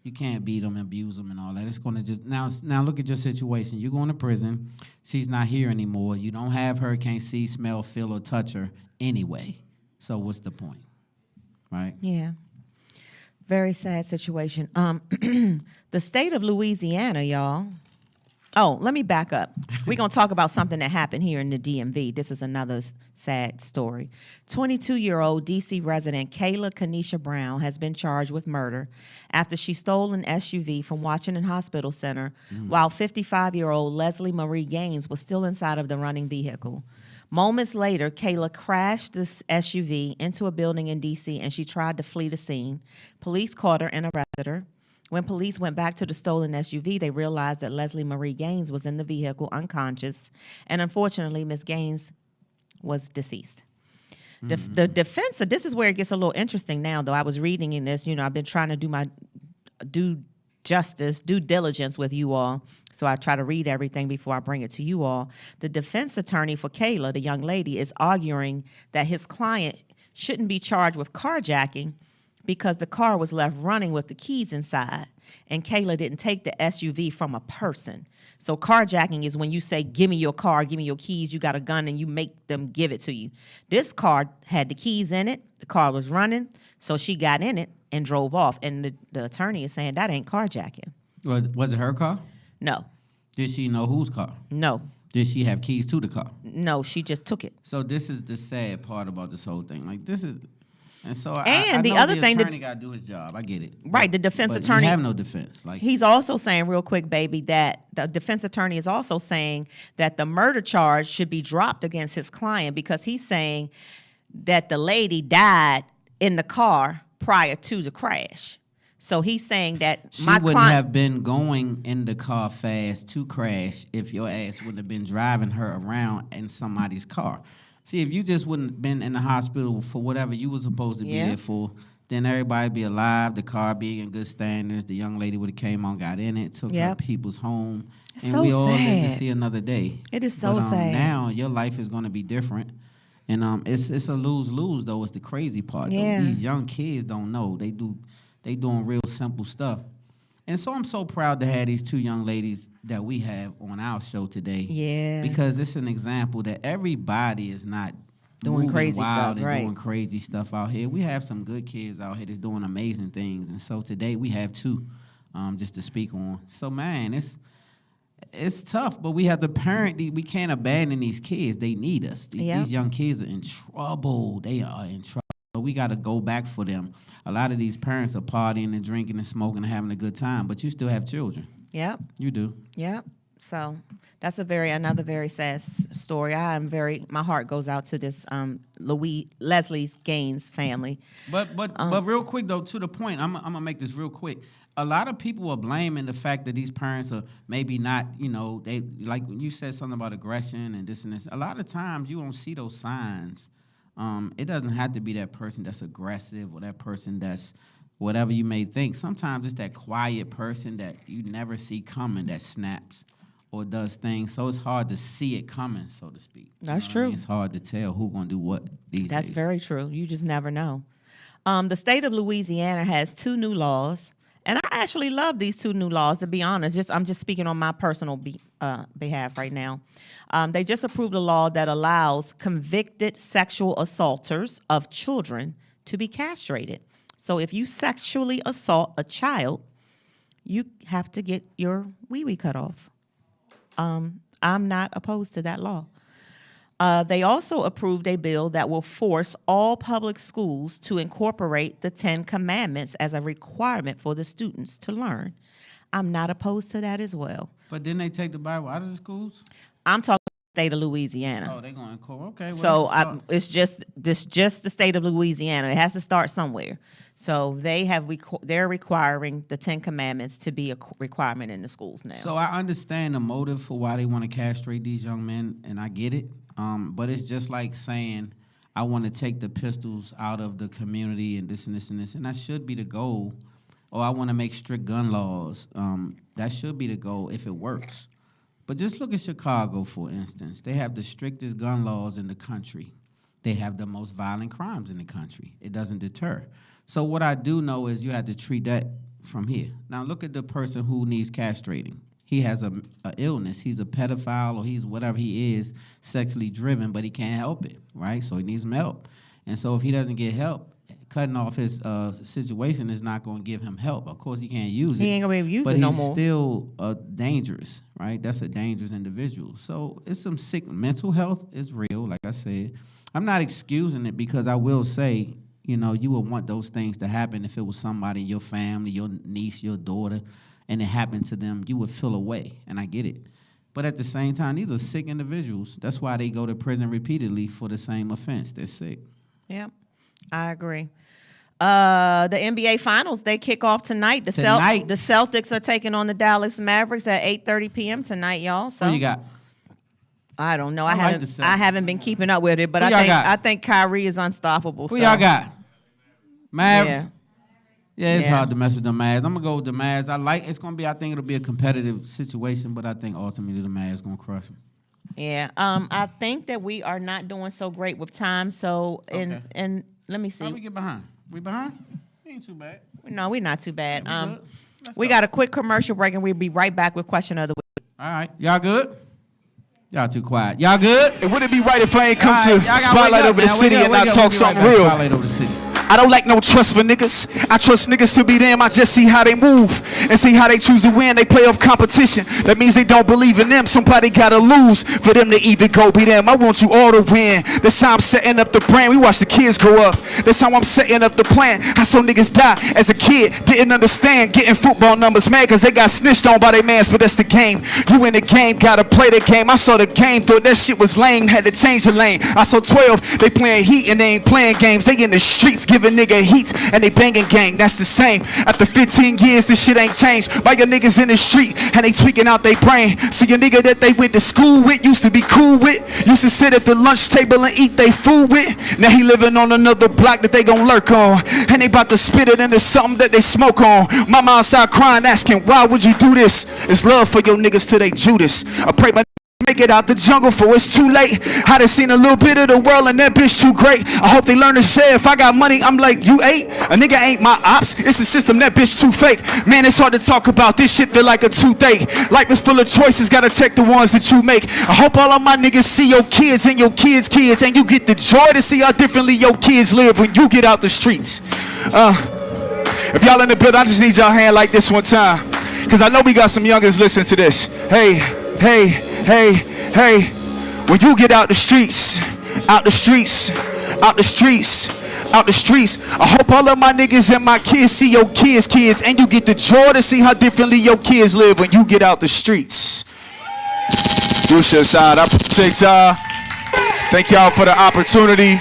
You can't beat them, abuse them, and all that. It's going to just, now look at your situation. You're going to prison. She's not here anymore. You don't have her, can't see, smell, feel, or touch her anyway. So what's the point, right? Yeah. Very sad situation. The state of Louisiana, y'all. Oh, let me back up. We're going to talk about something that happened here in the DMV. This is another sad story. 22-year-old D.C. resident Kayla Kanisha Brown has been charged with murder after she stole an SUV from Washington Hospital Center while 55-year-old Leslie Marie Gaines was still inside of the running vehicle. Moments later, Kayla crashed this SUV into a building in D.C. and she tried to flee the scene. Police caught her and arrested her. When police went back to the stolen SUV, they realized that Leslie Marie Gaines was in the vehicle unconscious, and unfortunately, Ms. Gaines was deceased. The defense, this is where it gets a little interesting now, though. I was reading in this, I've been trying to do my due diligence with you all, so I try to read everything before I bring it to you all. The defense attorney for Kayla, the young lady, is arguing that his client shouldn't be charged with carjacking because the car was left running with the keys inside, and Kayla didn't take the SUV from a person. So carjacking is when you say, give me your car, give me your keys, you got a gun, and you make them give it to you. This car had the keys in it, the car was running, so she got in it and drove off. And the attorney is saying that ain't carjacking. Was it her car? No. Did she know whose car? No. Did she have keys to the car? No, she just took it. So this is the sad part about this whole thing. Like, this is... And so And I the know other the thing attorney got to do his job. I get it. Right, the defense but attorney... you have no defense. Like, he's also saying, real quick, baby, that the defense attorney is also saying that the murder charge should be dropped against his client because he's saying that the lady died in the car prior to the crash. So he's saying that she my wouldn't client... have been going in the car fast to crash if your ass would have been driving her around in somebody's car. See, if you just wouldn't have been in the hospital for whatever you were supposed to be there for, then everybody be alive, the car be in good standards, the young lady would have came on, got in it, took her people's home, it's and so we all lived to sad. see another day. It is so but, sad. Now your life is going to be different, and it's a lose-lose though. It's the crazy part. Yeah. Though. These young kids don't know. They doing real simple stuff. And so I'm so proud to have these two young ladies that we have on our show today. Yeah. Because it's an example that everybody is not Doing moving crazy wild stuff, and right. doing crazy stuff out here. We have some good kids out here that's doing amazing things. And so today we have two just to speak on. So, man, it's tough, but we have to parent. We can't abandon these kids. They need us. These young kids are in trouble. They are in trouble. So we got to go back for them. A lot of these parents are partying and drinking and smoking and having a good time, but you still have children. Yep. You do. Yep. So that's another very sad story. My heart goes out to this Leslie Gaines family. But real quick though, to the point, I'm gonna make this real quick. A lot of people are blaming the fact that these parents are maybe not, they, like when you said something about aggression and this and this. A lot of times you don't see those signs. It doesn't have to be that person that's aggressive or that person that's whatever you may think. Sometimes it's that quiet person that you never see coming that snaps or does things. So it's hard to see it coming, so to speak. That's what I true. mean? It's hard to tell who's going to do what these days. That's very true. You just never know. The state of Louisiana has two new laws, and I actually love these two new laws, to be honest. I'm just speaking on my personal behalf right now. They just approved a law that allows convicted sexual assaulters of children to be castrated. So if you sexually assault a child, you have to get your wee-wee cut off. I'm not opposed to that law. They also approved a bill that will force all public schools to incorporate the 10 Commandments as a requirement for the students to learn. I'm not opposed to that as well. But didn't they take the Bible out of the schools? I'm talking the state of Louisiana. Oh, they're going to court. Okay. So it's just the state of Louisiana. It has to start somewhere. So they're requiring the 10 Commandments to be a requirement in the schools now. So I understand the motive for why they want to castrate these young men, and I get it. But it's just like saying, I want to take the pistols out of the community and this and this and this, and that should be the goal. Or I want to make strict gun laws. That should be the goal if it works. But just look at Chicago, for instance. They have the strictest gun laws in the country. They have the most violent crimes in the country. It doesn't deter. So what I do know is you have to treat that from here. Now look at the person who needs castrating. He has a illness. He's a pedophile or he's whatever he is, sexually driven, but he can't help it, right? So he needs some help. And so if he doesn't get help, cutting off his situation is not going to give him help. Of course, he can't use it. He ain't going to be able to use it no more. But he's still dangerous, right? That's a dangerous individual. So it's some sick mental health is real, like I said. I'm not excusing it because I will say, you know, you would want those things to happen if it was somebody in your family, your niece, your daughter, and it happened to them, you would feel away, and I get it. But at the same time, these are sick individuals. That's why they go to prison repeatedly for the same offense. They're sick. Yep, I agree. The NBA Finals, they kick off tonight. The Celtics are taking on the Dallas Mavericks at 8:30 p.m. tonight, y'all. So who you got? I don't know. I haven't been keeping up with it, but Who I think Kyrie is unstoppable. Who y'all got? Mavs? Yeah. Yeah, it's hard to mess with the Mavs. I'm gonna go with the Mavs. I think it'll be a competitive situation, but I think ultimately the Mavs gonna crush them. Yeah. I think that we are not doing so great with time. So and let me see. How we get behind? We behind? We ain't too bad. No, we're not too bad. We got a quick commercial break, and we'll be right back with question of the week. All right, y'all good? Y'all too quiet. Y'all good? And would it be right if I ain't come to Spotlight Over the City and not talk something real? Spotlight Over the City. I don't like no trust for niggas. I trust niggas to be them. I just see how they move and see how they choose to win. They play off competition. That means they don't believe in them. Somebody gotta lose for them to either go be them. I want you all to win. That's how I'm setting up the brand. We watch the kids grow up. That's how I'm setting up the plan. I saw niggas die as a kid. Didn't understand getting football numbers mad cause they got snitched on by their mans. But that's the game. You in the game, gotta play the game. I saw the game, thought that shit was lame. Had to change the lane. I saw 12. They playing heat and they ain't playing games. They in the streets giving nigga heat and they banging gang. That's the same. After 15 years, this shit ain't changed. By your niggas in the street and they tweaking out they brain. See your nigga that they went to school with, used to be cool with, used to sit at the lunch table and eat they food with. Now he living on another block that they gon' lurk on. And they about to spit it into something that they smoke on. Mama outside crying, asking, why would you do this? It's love for your niggas till they Judas. I pray my make it out the jungle for it's too late. I done seen a little bit of the world and that bitch too great. I hope they learn to share. If I got money, I'm like, you ate? A nigga ain't my ops. It's the system, that bitch too fake. Man, it's hard to talk about this shit, feel like a toothache. Life is full of choices, gotta check the ones that you make. I hope all of my niggas see your kids and your kids' kids, and you get the joy to see how differently your kids live when you get out the streets. If y'all in the building, I just need y'all hand like this one time, cause I know we got some youngers listening to this. Hey, when you get out the streets, out the streets, out the streets, out the streets, I hope all of my niggas and my kids see your kids' kids, and you get the joy to see how differently your kids live when you get out the streets. You should side. I appreciate y'all. Thank y'all for the opportunity.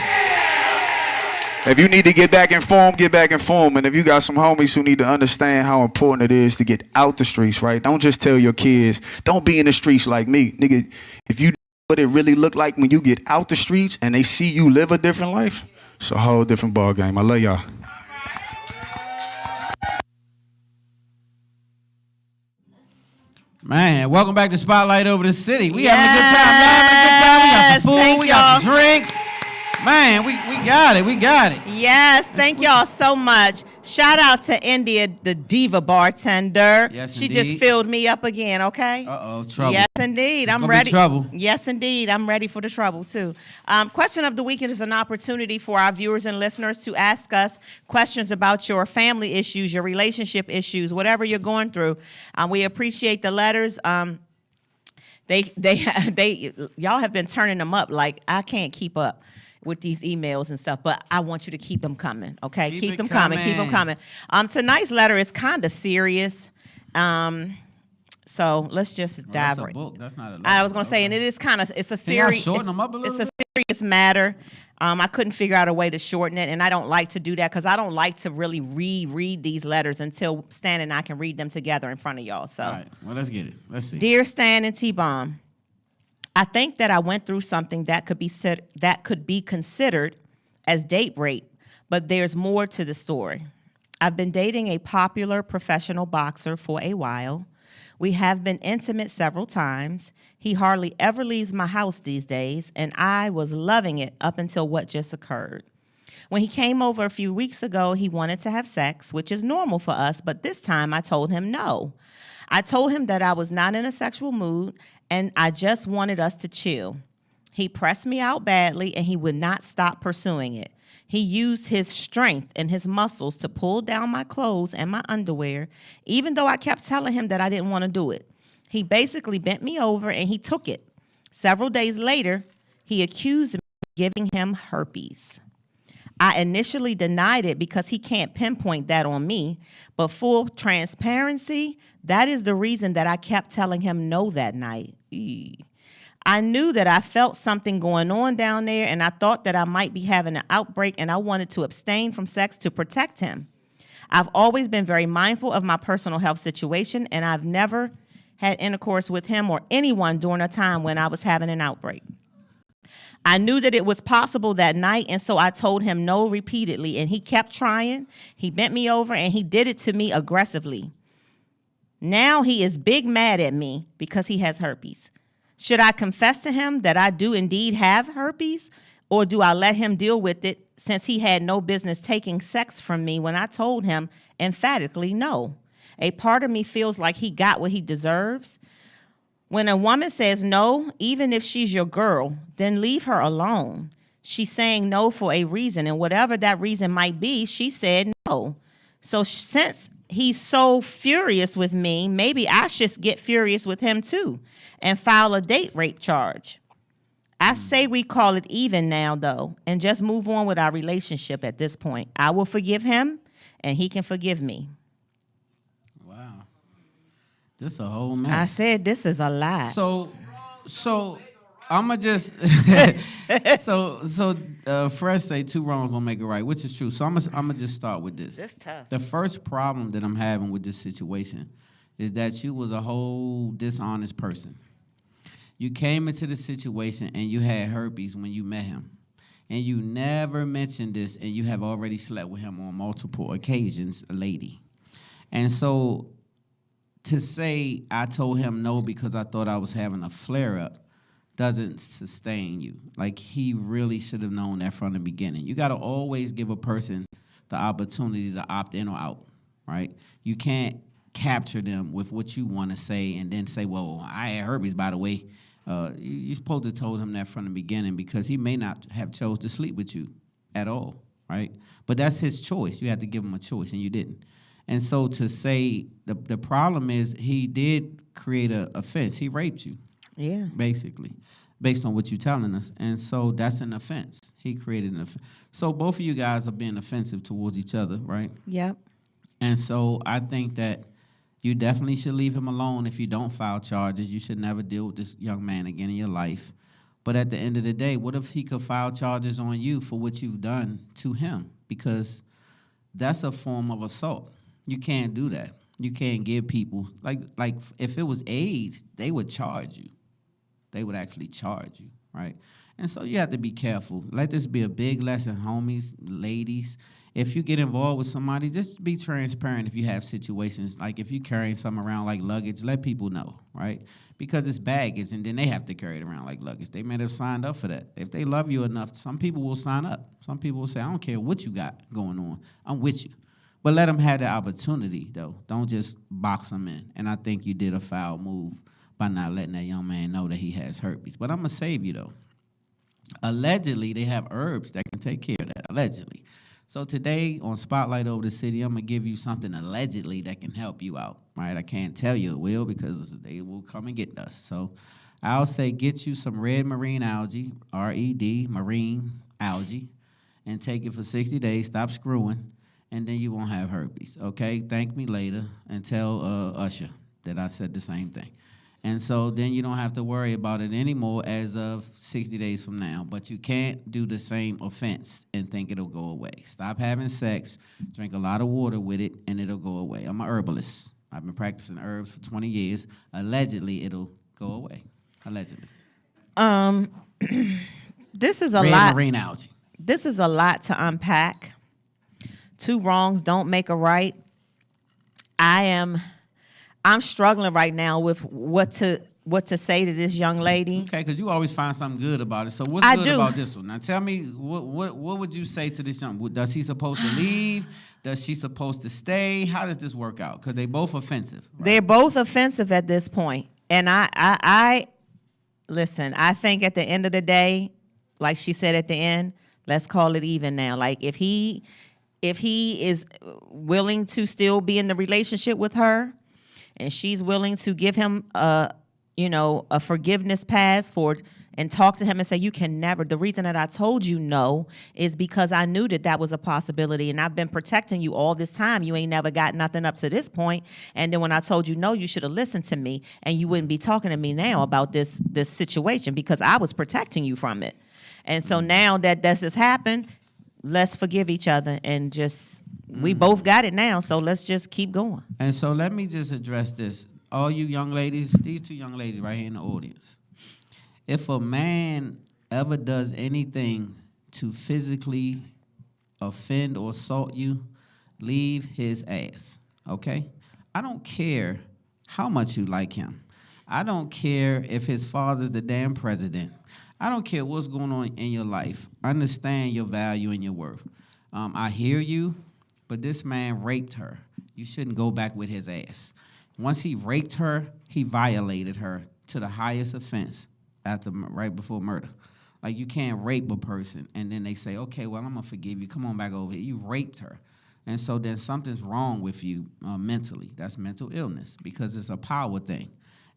If you need to get back informed, get back informed. And if you got some homies who need to understand how important it is to get out the streets, right? Don't just tell your kids, don't be in the streets like me. Nigga, if you know what it really look like when you get out the streets and they see you live a different life, it's a whole different ball game. I love y'all. Man, welcome back to Spotlight Over the City. We having a good time. Y'all having a good time. We got some food, we got some drinks. Man, we got it. We got it. Yes, thank y'all so much. Shout out to India, the diva bartender. Yes, she indeed. just filled me up again, okay? Uh-oh, trouble. Yes, indeed. It's I'm gonna be ready. trouble. Yes, indeed. I'm ready for the trouble, too. Question of the weekend is an opportunity for our viewers and listeners to ask us questions about your family issues, your relationship issues, whatever you're going through. We appreciate the letters. Y'all have been turning them up like I can't keep up with these emails and stuff, but I want you to keep them coming, okay? Keep Keep it them coming. Keep them coming. coming. Tonight's letter is kind of serious. So let's just dive That's a right. book. That's not a I was gonna say, and it is kind of, it's a Can y'all serious, shorten them up a little it's a serious matter. I couldn't figure out a way to shorten it, and I don't like to do that because I don't like to really reread these letters until Stan and I can read them together in front of y'all. So, All right. Well, let's get it. Let's see. Dear Stan and T-Bomb, I think that I went through something that could be considered as date rape, but there's more to the story. I've been dating a popular professional boxer for a while. We have been intimate several times. He hardly ever leaves my house these days, and I was loving it up until what just occurred. When he came over a few weeks ago, he wanted to have sex, which is normal for us, but this time I told him no. I told him that I was not in a sexual mood, and I just wanted us to chill. He pressed me out badly, and he would not stop pursuing it. He used his strength and his muscles to pull down my clothes and my underwear, even though I kept telling him that I didn't want to do it. He basically bent me over and he took it. Several days later, he accused me of giving him herpes. I initially denied it because he can't pinpoint that on me, but full transparency, that is the reason that I kept telling him no that night. I knew that I felt something going on down there, and I thought that I might be having an outbreak, and I wanted to abstain from sex to protect him. I've always been very mindful of my personal health situation, and I've never had intercourse with him or anyone during a time when I was having an outbreak. I knew that it was possible that night, and so I told him no repeatedly, and he kept trying. He bent me over, and he did it to me aggressively. Now he is big mad at me because he has herpes. Should I confess to him that I do indeed have herpes, or do I let him deal with it since he had no business taking sex from me when I told him emphatically no? A part of me feels like he got what he deserves. When a woman says no, even if she's your girl, then leave her alone. She's saying no for a reason, and whatever that reason might be, she said no. So since he's so furious with me, maybe I should get furious with him too and file a date rape charge. I say we call it even now, though, and just move on with our relationship at this point. I will forgive him, and he can forgive me. Wow. This is a whole mess. I said this is a lie. So I'ma just Fresh say two wrongs don't make it right, which is true. So I'ma just start with this. That's tough. The first problem that I'm having with this situation is that you was a whole dishonest person. You came into the situation and you had herpes when you met him. And you never mentioned this, and you have already slept with him on multiple occasions, a lady. And so to say I told him no because I thought I was having a flare-up doesn't sustain you. Like, he really should have known that from the beginning. You got to always give a person the opportunity to opt in or out, right? You can't capture them with what you want to say and then say, well, I had herpes, by the way. You're supposed to have told him that from the beginning because he may not have chose to sleep with you at all, right? But that's his choice. You had to give him a choice, and you didn't. And so to say the problem is he did create an offense. He raped you. Yeah. Basically, based on what you're telling us. And so that's an offense. He created an offense. So both of you guys are being offensive towards each other, right? Yep. And so I think that you definitely should leave him alone if you don't file charges. You should never deal with this young man again in your life. But at the end of the day, what if he could file charges on you for what you've done to him? Because that's a form of assault. You can't do that. You can't give people, like if it was AIDS, they would charge you. They would actually charge you, right? And so you have to be careful. Let this be a big lesson, homies, ladies. if you get involved with somebody, just be transparent. If you have situations like if you carrying something around like luggage, let people know, right? Because it's baggage, and then they have to carry it around like luggage. They may have signed up for that. If they love you enough, some people will sign up. Some people will say, I don't care what you got going on, I'm with you. But let them have the opportunity, though. Don't just box them in. And I think you did a foul move by not letting that young man know that he has herpes. But I'm going to save you, though. Allegedly, they have herbs that can take care of that, allegedly. So today on Spotlight Over the City, I'm going to give you something allegedly that can help you out, right? I can't tell you it will because they will come and get us. So I'll say get you some red marine algae, R-E-D, marine algae, and take it for 60 days, stop screwing, and then you won't have herpes, okay? Thank me later and tell Usher that I said the same thing. And so then you don't have to worry about it anymore as of 60 days from now. But you can't do the same offense and think it'll go away. Stop having sex, drink a lot of water with it, and it'll go away. I'm an herbalist. I've been practicing herbs for 20 years. Allegedly, it'll go away. Allegedly. This is a Red lot. marine algae. This is a lot to unpack. Two wrongs don't make a right. I'm struggling right now with what to say to this young lady. Okay, because you always find something good about it. So what's I good do. about this one? Now tell me, what would you say to this young? Does he supposed to leave? Does she supposed to stay? How does this work out? Because they both offensive. Right? They're both offensive at this point. And I listen, I think at the end of the day, like she said at the end, let's call it even now. Like if he is willing to still be in the relationship with her, and she's willing to give him a forgiveness passport and talk to him and say, you can never, the reason that I told you no is because I knew that was a possibility, and I've been protecting you all this time. You ain't never got nothing up to this point. And then when I told you no, you should have listened to me, and you wouldn't be talking to me now about this situation because I was protecting you from it. And so now that this has happened, let's forgive each other and just, we both got it now, so let's just keep going. And so let me just address this. All you young ladies, these two young ladies right here in the audience, if a man ever does anything to physically offend or assault you, leave his ass, okay? I don't care how much you like him. I don't care if his father's the damn president. I don't care what's going on in your life. Understand your value and your worth. I hear you, but this man raped her. You shouldn't go back with his ass. Once he raped her, he violated her to the highest offense right before murder. Like, you can't rape a person and then they say, okay, well, I'm going to forgive you. Come on back over here. You raped her. And so then something's wrong with you mentally. That's mental illness because it's a power thing.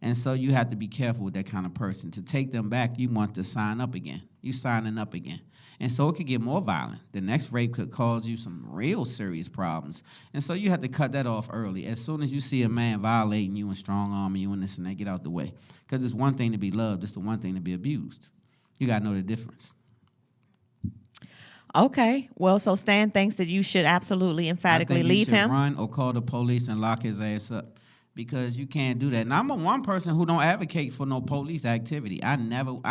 And so you have to be careful with that kind of person. To take them back, you want to sign up again. You signing up again. And so it could get more violent. The next rape could cause you some real serious problems. And so you have to cut that off early. As soon as you see a man violating you and strong-arming you and this and that, get out the way. Because it's one thing to be loved. It's the one thing to be abused. You got to know the difference. Okay. Well, so Stan thinks that you should absolutely emphatically leave him. I think you should run or call the police and lock his ass up. Because you can't do that. And I'm one person who don't advocate for no police activity. I don't know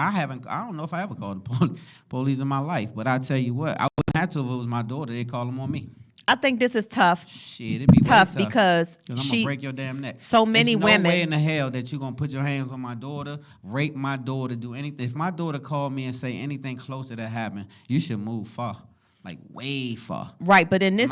if I ever called the police in my life. But I tell you what, I wouldn't have to if it was my daughter. They'd call them on me. I think this is tough. Shit, it'd be tough way because I'm gonna break your damn neck. So many women. There's no way in the hell that you're gonna put your hands on my daughter, rape my daughter, do anything. If my daughter called me and say anything close to that happened, you should move far, like way far. Right, but in this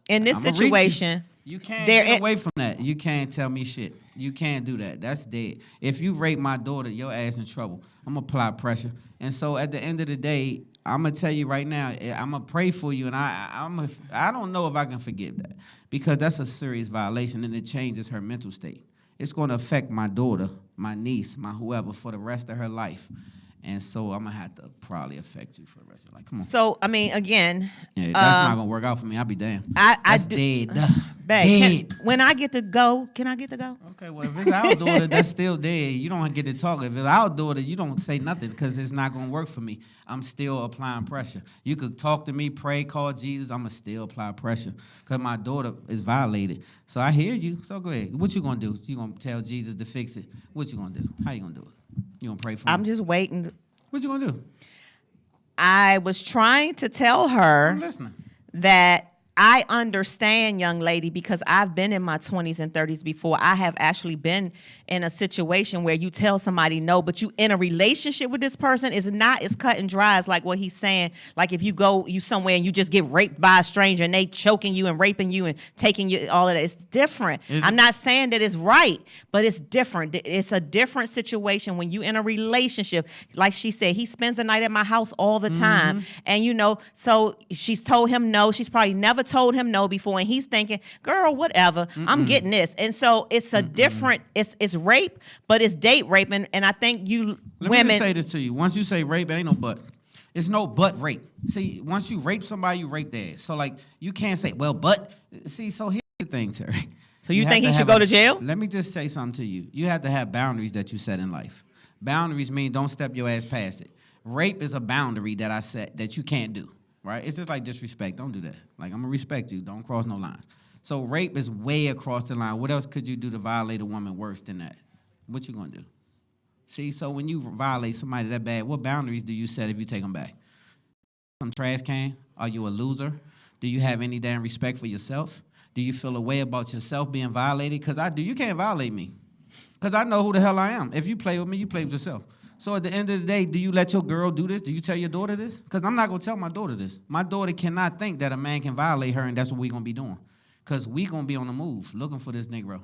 in this situation. You can't get away from that. You can't tell me shit. You can't do that. That's dead. If you rape my daughter, your ass in trouble. I'm going to apply pressure. And so at the end of the day, I'm going to tell you right now, I'm going to pray for you, and I don't know if I can forgive that because that's a serious violation, and it changes her mental state. It's going to affect my daughter, my niece, my whoever for the rest of her life. And so I'm going to have to probably affect you for the rest of your life. Come on. So, I mean, again. Yeah, that's not going to work out for me. I'll be damned. That's dead. Babe, when I get to go, can I get to go? Okay, well, if it's our daughter, that's still dead. You don't get to talk. If it's our daughter, you don't say nothing because it's not going to work for me. I'm still applying pressure. You could talk to me, pray, call Jesus. I'm going to still apply pressure because my daughter is violated. So I hear you. So go ahead. What you going to do? You going to tell Jesus to fix it? What you going to do? How you going to do it? You going to pray for me? I'm just waiting. What you going to do? I was trying to tell her I'm listening. that I understand, young lady, because I've been in my 20s and 30s before. I have actually been in a situation where you tell somebody no, but you in a relationship with this person is not as cut and dry as like what he's saying. Like if you go somewhere and you just get raped by a stranger and they choking you and raping you and taking you, all of that. It's different. I'm not saying that it's right, but it's different. It's a different situation when you in a relationship. Like she said, he spends the night at my house all the time. And you know, so she's told him no. She's probably never told him no before, and he's thinking, girl, whatever, I'm getting this. And so it's a different, it's rape, but it's date rape. And I think Let me just say this to you. Once you say rape, it ain't no but. It's no but rape. See, once you rape somebody, you rape their ass. So like, you can't say, well, but. See, so here's the thing, Terry. So you think he should go to jail? Let me just say something to you. You have to have boundaries that you set in life. Boundaries mean don't step your ass past it. Rape is a boundary that I set that you can't do. Right? It's just like disrespect. Don't do that. Like, I'm going to respect you. Don't cross no lines. So rape is way across the line. What else could you do to violate a woman worse than that? What you going to do? See, so when you violate somebody that bad, what boundaries do you set if you take them back? Some trash can? Are you a loser? Do you have any damn respect for yourself? Do you feel a way about yourself being violated? Because I do. You can't violate me. Because I know who the hell I am. If you play with me, you play with yourself. So at the end of the day, do you let your girl do this? Do you tell your daughter this? Because I'm not going to tell my daughter this. My daughter cannot think that a man can violate her, and that's what we're going to be doing. Because we going to be on the move looking for this Negro.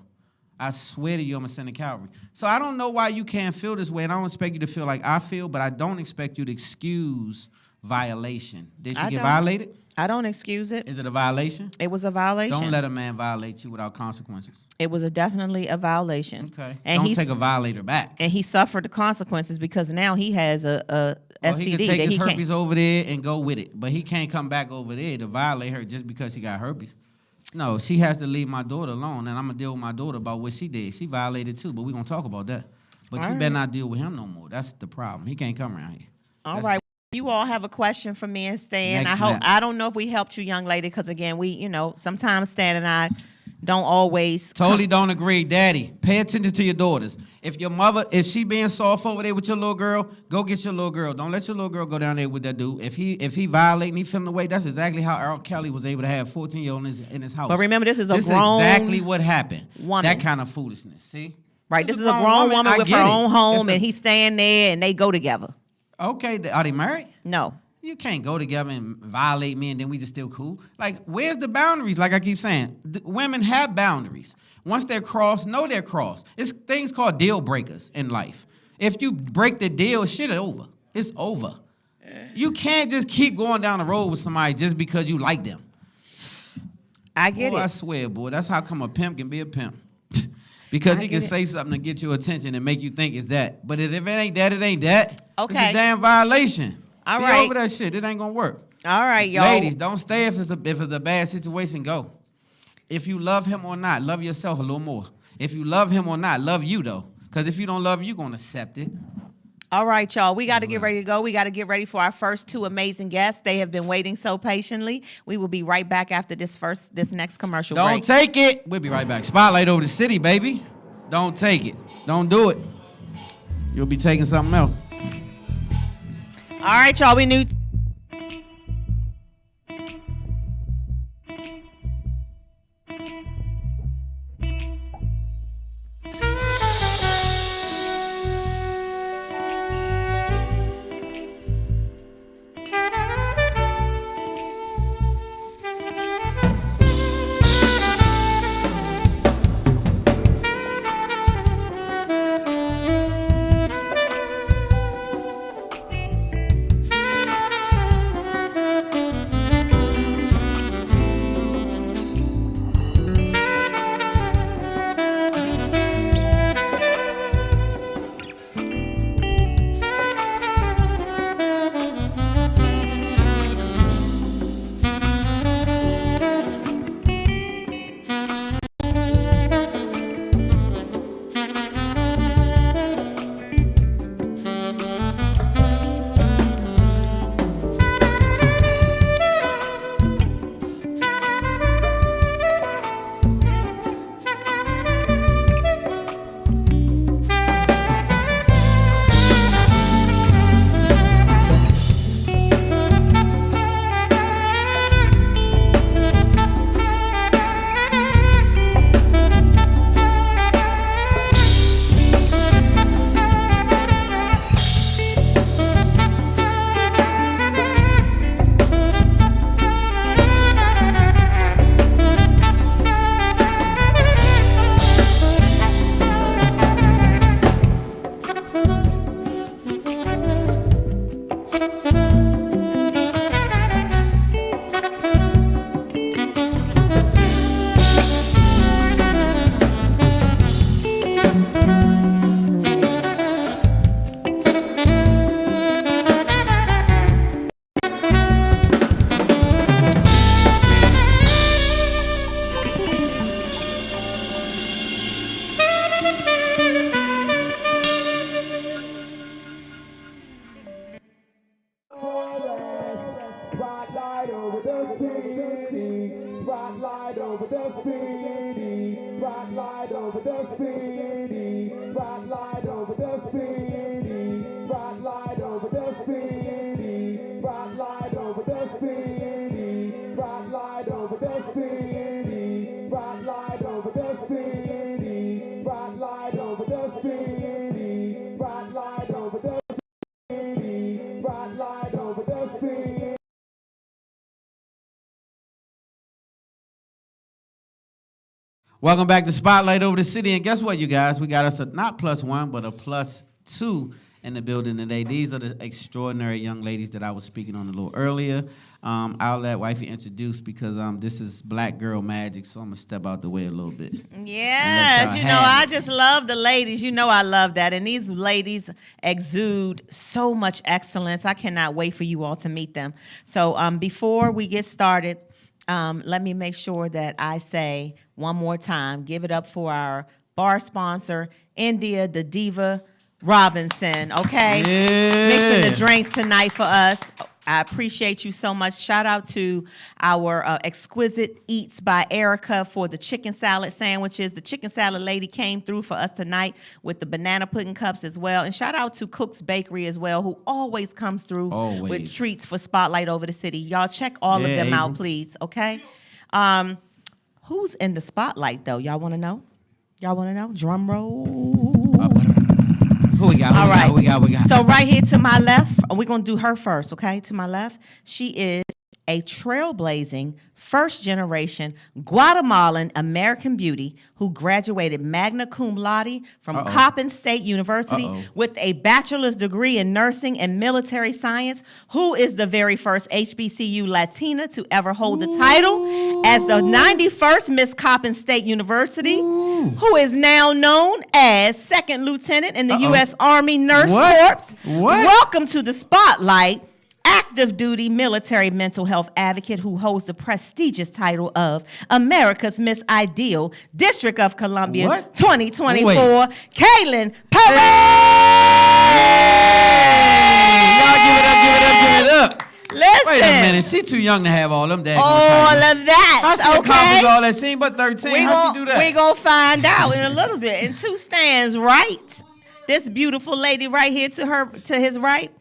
I swear to you, I'm going to send a cavalry. So I don't know why you can't feel this way, and I don't expect you to feel like I feel, but I don't expect you to excuse violation. Did she get violated? I don't excuse it. Is it a violation? It was a violation. Don't let a man violate you without consequences. It was definitely a violation. Okay. And don't take a violator back. And he suffered the consequences because now he has a STD. He can take his herpes over there and go with it, but he can't come back over there to violate her just because he got herpes. No, she has to leave my daughter alone, and I'm going to deal with my daughter about what she did. She violated too, but we're going to talk about that. But you better not deal with him no more. That's the problem. He can't come around here. All right. You all have a question for me and Stan. Next I don't know if we helped you, young lady, because again, sometimes Stan and I don't always. Totally don't agree. Daddy, pay attention to your daughters. If your mother, is she being soft over there with your little girl, go get your little girl. Don't let your little girl go down there with that dude. If he violating, he feeling away, that's exactly how R. Kelly was able to have 14-year-old in his house. But remember, this is exactly what happened. Woman. That kind of foolishness, see? Right, this is a grown woman with her own home, and he's staying there, and they go together. Okay, are they married? No. You can't go together and violate me and then we just still cool. Like, where's the boundaries? Like I keep saying, women have boundaries. Once they're crossed, know they're crossed. It's things called deal breakers in life. If you break the deal, shit is over. It's over. You can't just keep going down the road with somebody just because you like them. I get it. I swear, boy, that's how come a pimp can be a pimp. Because he can say something to get your attention and make you think it's that. But if it ain't that, it ain't that. Okay. It's a damn violation. All Be right. over that shit. It ain't gonna work. All right, y'all. Ladies, don't stay if it's a bad situation. Go. If you love him or not, love yourself a little more. If you love him or not, love you though. Because if you don't love you, you're gonna accept it. All right, y'all. We got to get ready to go. We got to get ready for our first two amazing guests. They have been waiting so patiently. We will be right back after this next commercial break. Don't take it. We'll be right back. Spotlight over the city, baby. Don't take it. Don't do it. You'll be taking something else. All right, y'all. We knew. Spotlight over the city. Spotlight over the city. Spotlight over the city. Spotlight over the city. Spotlight over the city. Spotlight over the city. Spotlight over the city. Spotlight over the city. Spotlight over the city. Spotlight over the city. Welcome back to Spotlight Over the City. And guess what, you guys? We got us a not +1, but a +2 in the building today. These are the extraordinary young ladies that I was speaking on a little earlier. I'll let Wifey introduce because this is Black Girl Magic, so I'm going to step out the way a little bit. Yes, you know, I just love the ladies. You know I love that. And these ladies exude so much excellence. I cannot wait for you all to meet them. So before we get started, let me make sure that I say one more time, give it up for our bar sponsor, India the Diva Robinson, okay? Yeah. Mixing the drinks tonight for us. I appreciate you so much. Shout out to our Exquisite Eats by Erica for the chicken salad sandwiches. The chicken salad lady came through for us tonight with the banana pudding cups as well. And shout out to Cook's Bakery as well, who always comes through with treats for Spotlight Over the City. Y'all check all of them out, please, okay? Who's in the spotlight, though? Y'all want to know? Y'all want to know? Drum roll. Who we got? All right. We got. So right here to my left, we're going to do her first, okay? To my left, she is a trailblazing, first-generation Guatemalan American beauty who graduated magna cum laude from Coppin State University with a bachelor's degree in nursing and military science, who is the very first HBCU Latina to ever hold the title as the 91st Miss Coppin State University, who is now known as Second Lieutenant in the U.S. Army Nurse Corps. Welcome to the Spotlight. Active duty military mental health advocate who holds the prestigious title of America's Miss Ideal, District of Columbia 2024, Kaylin Perez! Y'all give it up. Listen. Wait a minute, she too young to have all them dads. All of that, How she accomplish all that? She ain't but 13. How'd she do that? We're going to find out in a little bit. And two stands right. This beautiful lady right here to his right.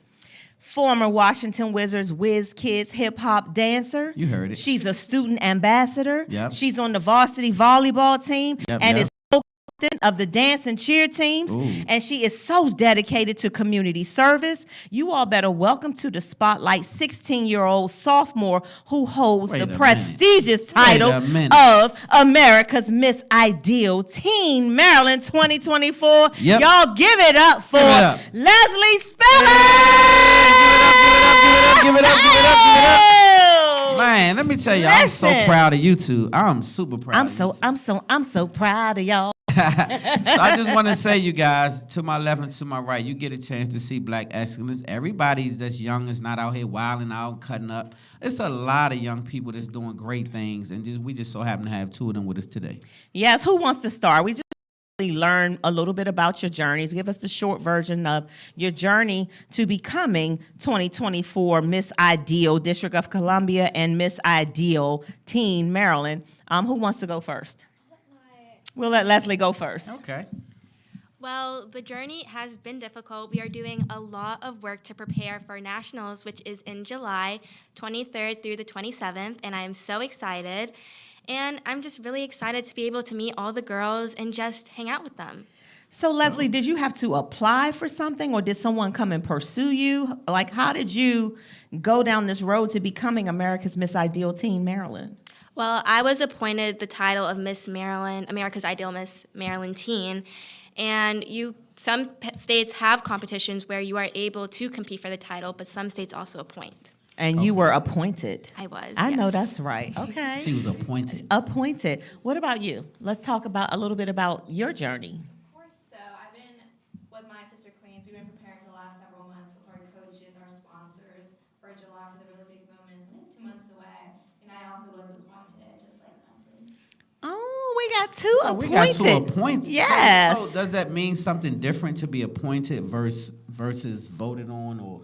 Former Washington Wizards Whiz Kids hip hop dancer. You heard it. She's a student ambassador. Yep. She's on the varsity volleyball team is co-captain of the dance and cheer teams. And she is so dedicated to community service. You all better welcome to the spotlight 16-year-old sophomore who holds the prestigious title of America's Miss Ideal Teen Maryland 2024. Yep. Y'all give it up for Leslie Spelling. Give it up. Man, let me tell you, I'm so proud of you two. I'm super proud. I'm so proud of y'all. So I just want to say, you guys, to my left and to my right, you get a chance to see Black excellence. Everybody's that's young is not out here wilding out, cutting up. It's a lot of young people that's doing great things, and we just so happen to have two of them with us today. Yes, who wants to start? We just learn a little bit about your journeys. Give us the short version of your journey to becoming 2024 Miss Ideal District of Columbia and Miss Ideal Teen Maryland. Who wants to go first? We'll let Leslie go first. Okay. Well, the journey has been difficult. We are doing a lot of work to prepare for Nationals, which is in July 23rd through the 27th, and I am so excited. And I'm just really excited to be able to meet all the girls and just hang out with them. So, Leslie, did you have to apply for something, or did someone come and pursue you? Like, how did you go down this road to becoming America's Miss Ideal Teen Maryland? Well, I was appointed the title of Miss Maryland, America's Ideal Miss Maryland Teen, and some states have competitions where you are able to compete for the title, but some states also appoint. And you were appointed. I was. I know yes. that's right. Okay. She was appointed. Appointed. What about you? Let's talk about a little bit about your journey. Of course. So I've been with my sister Queens. We've been preparing for the last several months with our coaches, our sponsors for July for the really big moments. I think 2 months away. And I also was appointed, just like Leslie. Oh, we got two appointed. We got two appointed. Yes. So does that mean something different to be appointed versus voted on, or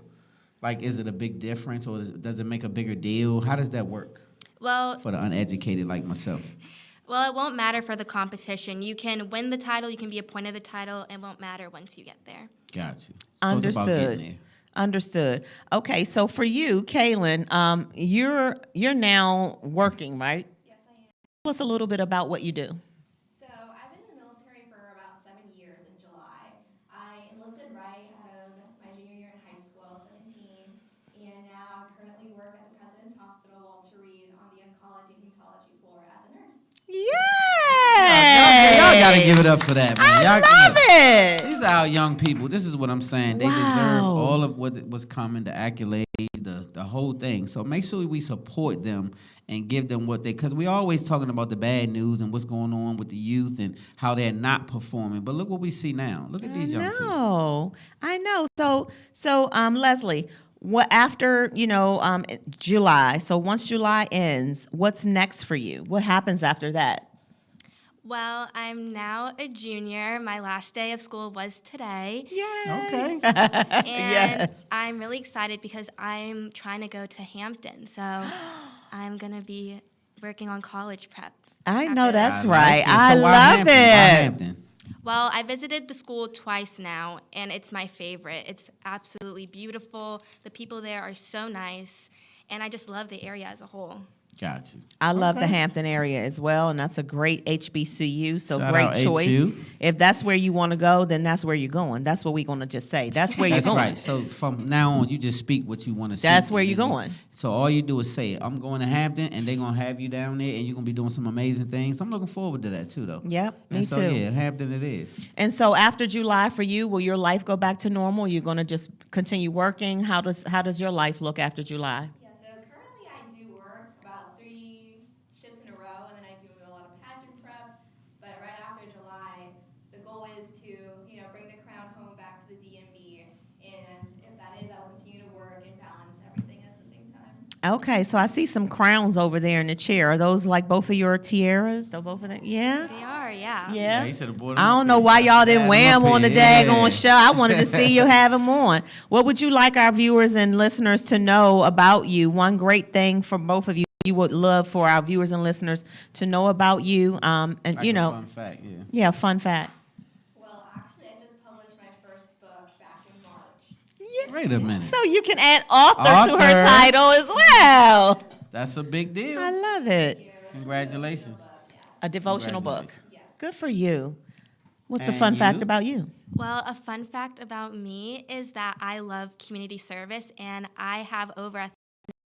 like is it a big difference, or does it make a bigger deal? How does that work? Well, for the uneducated like myself? well, it won't matter for the competition. You can win the title, you can be appointed the title. It won't matter once you get there. Got you. So Understood. It's about getting there. Understood. Okay, so for you, Kaylin, you're now working, right? Yes, I am. Tell us a little bit about what you do. So I've been in the military for about 7 years in July. I enlisted right out of my junior year in high school, 17, and now I currently work at the President's Hospital, Walter Reed, on the oncology hematology floor as a nurse. Yay! Y'all gotta give it up for that, man. I Y'all love it. These are our young people. This is what I'm saying. They deserve all of what was coming, the accolades, the whole thing. So make sure we support them and give them what they, because we always talking about the bad news and what's going on with the youth and how they're not performing. But look what we see now. Look at these young people. I know. So, Leslie, what after July? So once July ends, what's next for you? What happens after that? Well, I'm now a junior. My last day of school was today. Yay! Okay. And Yes. I'm really excited because I'm trying to go to Hampton. So I'm going to be working on college prep. I after know this. that's I right. like it. I So why love Hampton? Why it. Hampton? Well, I visited the school twice now, and it's my favorite. It's absolutely beautiful. The people there are so nice, and I just love the area as a whole. Got you. I love the Hampton area as well, and that's a great HBCU, so Shout great out choice. HU. If that's where you want to go, then that's where you're going. That's what we're going to just say. That's where you're That's going. right. So from now on, you just speak what you want to say. That's where you're going. So all you do is say, I'm going to Hampton, and they're going to have you down there, and you're going to be doing some amazing things. I'm looking forward to that, too, though. Yep, me And so, too. yeah, Hampton it is. And so after July for you, will your life go back to normal? You're going to just continue working? How does your life look after July? Yeah, so currently I do work about 3 shifts in a row, and then I do a lot of pageant prep. But right after July, the goal is to, bring the crown home back to the DMV. And if that is, I'll continue to work and balance everything at the same time. Okay, so I see some crowns over there in the chair. Are those like both of your tiaras? Are both of them? Yeah? They are, yeah. Yeah. he should have brought I them don't up know here. why y'all didn't Had wear them them up on the here. daggone Yeah. show. I wanted to see you have them on. What would you like our viewers and listeners to know about you? One great thing for both of you would love for our viewers and listeners to know about you. And Like a fun fact, yeah. yeah, fun fact. Well, actually, I just published my first book back in March. Wait a minute. So you can add author to her Author. title as well. That's a big deal. I love it. Congratulations. A devotional book. Congratulations. Good for you. What's a And fun fact you? about you? Well, a fun fact about me is that I love community service, and I have over 1,000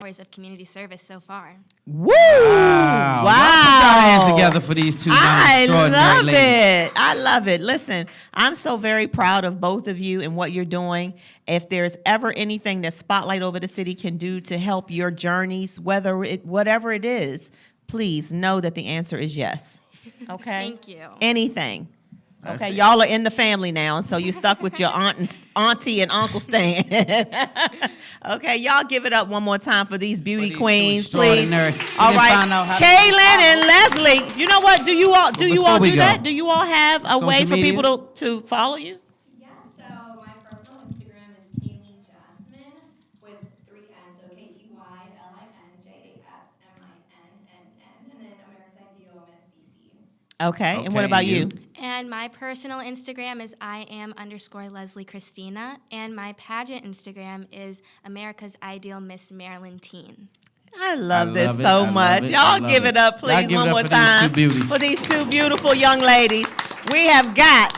hours of community service so far. Woo! Wow. Wow. Y'all put your hands together for these two young, I extraordinary love ladies. it. I love it. Listen, I'm so very proud of both of you and what you're doing. If there's ever anything that Spotlight Over the City can do to help your journeys, whatever it is, please know that the answer is yes. Okay? Thank you. Anything. That's Okay, it. y'all are in the family now, so you're stuck with your auntie and Uncle Stan. Okay, y'all give it up one more time for these beauty these two queens, please. extraordinary- We All didn't right, find out how to- Kaylin and Leslie. You know what? Do you all before we do go, that? Do you all have a way social for media? people to follow you? Yeah, so my personal Instagram is Kayleen Jasmine with 3 N's, so KeylinJasminn, and then America's Ideal Miss DC. Okay, and what Okay, about you? you? And my personal Instagram is I am_Leslie Christina, and my pageant Instagram is America's Ideal Miss Maryland Teen. I love this love it. so I much. love it. I Y'all love give it. it up, Y'all please, give it one up more for these two time beauties. for these two beautiful young ladies. We have got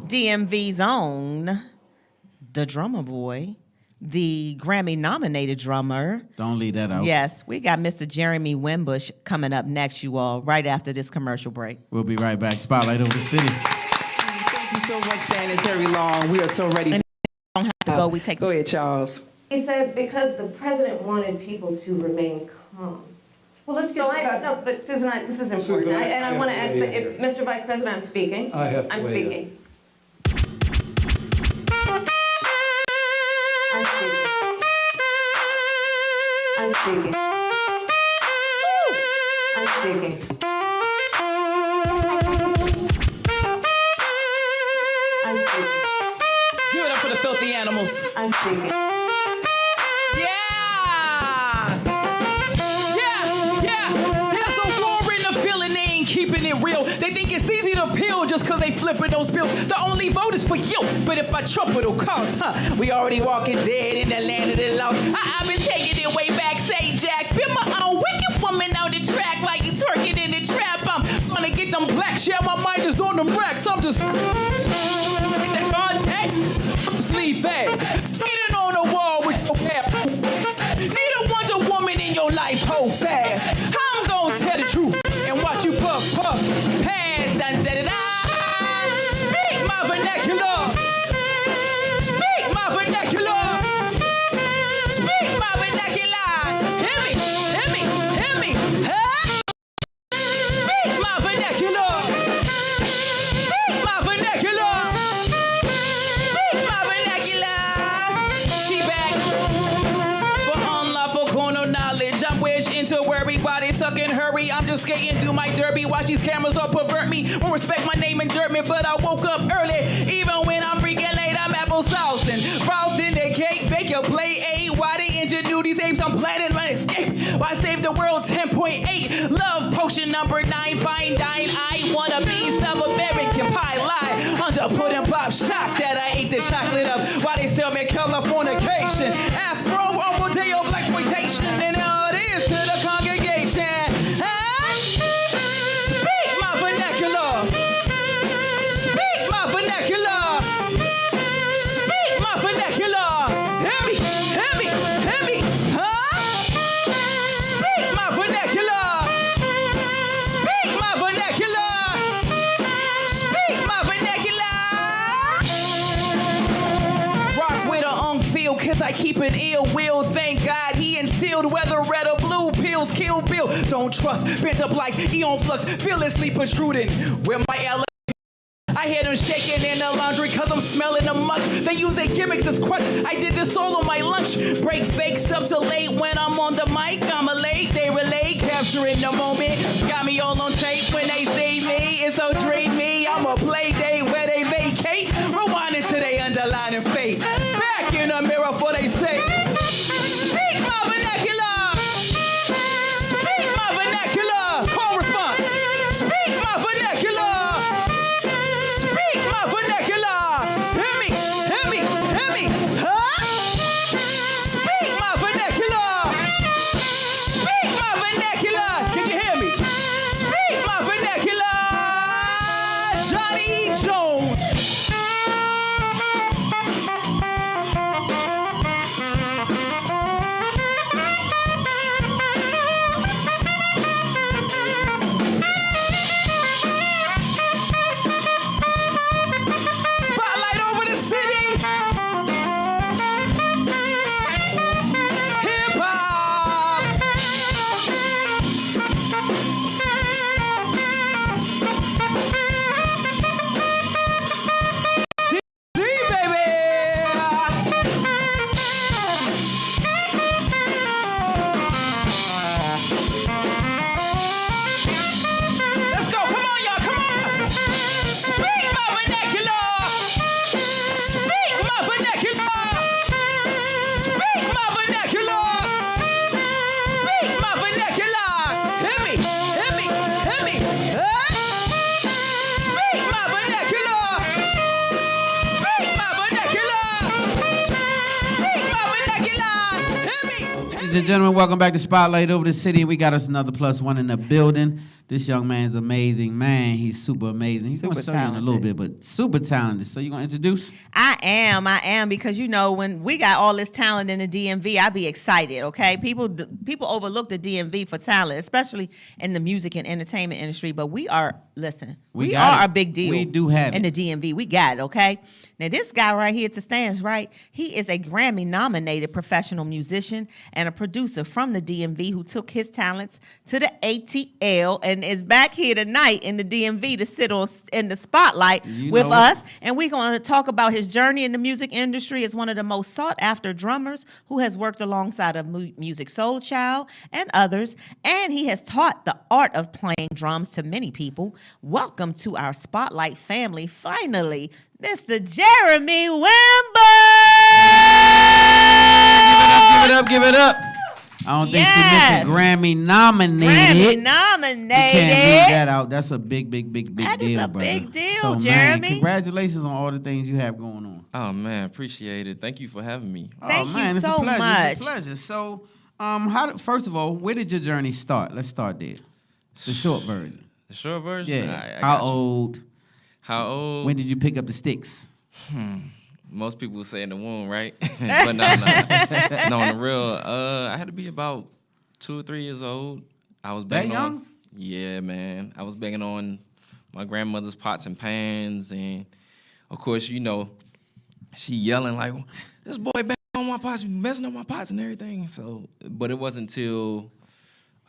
DMV's own, the drummer boy, the Grammy-nominated drummer. Don't leave that out. Yes, we got Mr. Jeremy Wimbush coming up next, you all, right after this commercial break. We'll be right back. Spotlight Over the City. Thank you so much, Dan and Terry Long. We are so ready. Don't have to go. We take. Go ahead, Charles. He said because the president wanted people to remain calm. Well, let's So get. no, but Susan, this is important. Susan, I want to yeah, add, yeah, if, Mr. Vice President, I'm speaking. I have to I'm weigh speaking. I'm speaking. I'm speaking. I'm speaking. I'm speaking. Give it up for the filthy animals. I'm speaking. Yeah! Yeah! it real. They think it's easy to peel just cause they flipping those bills. The only vote is for you, but if I trump it'll cost, we already walking dead in the land of the lost. I've been taking it way back, say Jack. Been my own wicked woman out the track like you twerking in the trap. I'm gonna get them blacks, yeah, my mind is on them racks. I'm just hit that contact, sleeve fast. Get it on the wall with your cap. Need a Wonder Woman in your life, hold fast. I'm gonna tell the truth and watch you puff, puff, pass, dun, da, da, da. Speak my vernacular. Speak my vernacular. Speak my vernacular. Hear me, hear me, hear me. Huh? Speak my vernacular. Speak my vernacular. Speak my vernacular. She back for unlawful corner knowledge. I'm wedged into everybody tuck and hurry. I'm just skating, do my derby. Watch these cameras all pervert me. Won't respect my name and dirt me, but I woke up early. Even when I'm freaking late, I'm apple saucing. Frosting the cake, bake your plate 8. Why they ingenuity's apes? I'm planning my escape. Why save the world 10.8? Love potion number 9, fine dine. I wanna be South American pie lie. Under pudding pop shock that I ate the chocolate up. Why they still make Californication? Afro, Rodeo, blaxploitation, and all it is to the congregation. Huh? Speak my vernacular. Speak my vernacular. Speak my vernacular. Hear me, hear me, hear me. Huh? Speak my vernacular. Speak my vernacular. Speak my vernacular. Rock with an feel, cause I keep an ill will. Thank God he instilled whether red or blue pills kill Bill. Don't trust, bent up like Eon Flux, fearlessly protruding. Where my L. I hear them shaking in the laundry cause I'm smelling the muck. They use their gimmicks as crutch. I did this all on my lunch. Break fakes up till late when I'm on the mic. I'm a late, they relate, capturing the moment. Got me all on tape when they see me. It's so dreamy. I'm a play date where they vacate. Rewinding to they underlining fate. Back in the mirror for they say. Speak my vernacular. Speak my vernacular. Call response. Speak my vernacular. Speak my vernacular. Hear me, hear me, hear me. Huh? Speak my vernacular. Speak my vernacular. Can you hear me? Speak my vernacular. Johnny Jones. Spotlight over the city. Hip hop. D, baby. Let's go. Come on, y'all. Come on. Speak my vernacular. Speak my vernacular. Speak my vernacular. Speak my vernacular. Hear me. Hear me. Hear me. Huh? Speak my vernacular. Speak my vernacular. Speak my vernacular. Hear me. Ladies and gentlemen, welcome back to Spotlight Over the City. We got us another +1 in the building. This young man's amazing. Man, he's super amazing. He's going to Super show you in a little bit, but super talented. So you going to introduce? I am, because you know when we got all this talent in the DMV, I be excited. Okay, people overlook the DMV for talent, especially in the music and entertainment industry. But we are we are a big deal. We do have in the DMV. We got it. Okay, now this guy right here to stands right. He is a Grammy-nominated professional musician and a producer from the DMV who took his talents to the ATL and is back here tonight in the DMV to sit in the spotlight with us. And we're going to talk about his journey in the music industry as one of the most sought-after drummers who has worked alongside of Music Soul Child and others. And he has taught the art of playing drums to many people. Welcome to our Spotlight family, finally, Mr. Jeremy Wimber! Give it up, give it up, give it up. don't think she mentioned Grammy nominated. Grammy nominated. You can't leave that out. That's a big deal, That is a brother. big deal, so, Jeremy. Man, congratulations on all the things you have going on. Oh man, appreciate it. Thank you for having me. Thank you man, it's so a pleasure. much. It's a pleasure. So, first of all, where did your journey start? Let's start there. The short version. The short version? Yeah. I How got you. old? How old? When did you pick up the sticks? Most people would say in the womb, right? But no, on the real, I had to be about 2 or 3 years old. I was banging young? on. Yeah, man. I was banging on my grandmother's pots and pans, and of course, you know, she yelling like, "This boy banging on my pots, messing up my pots and everything." So, but it wasn't until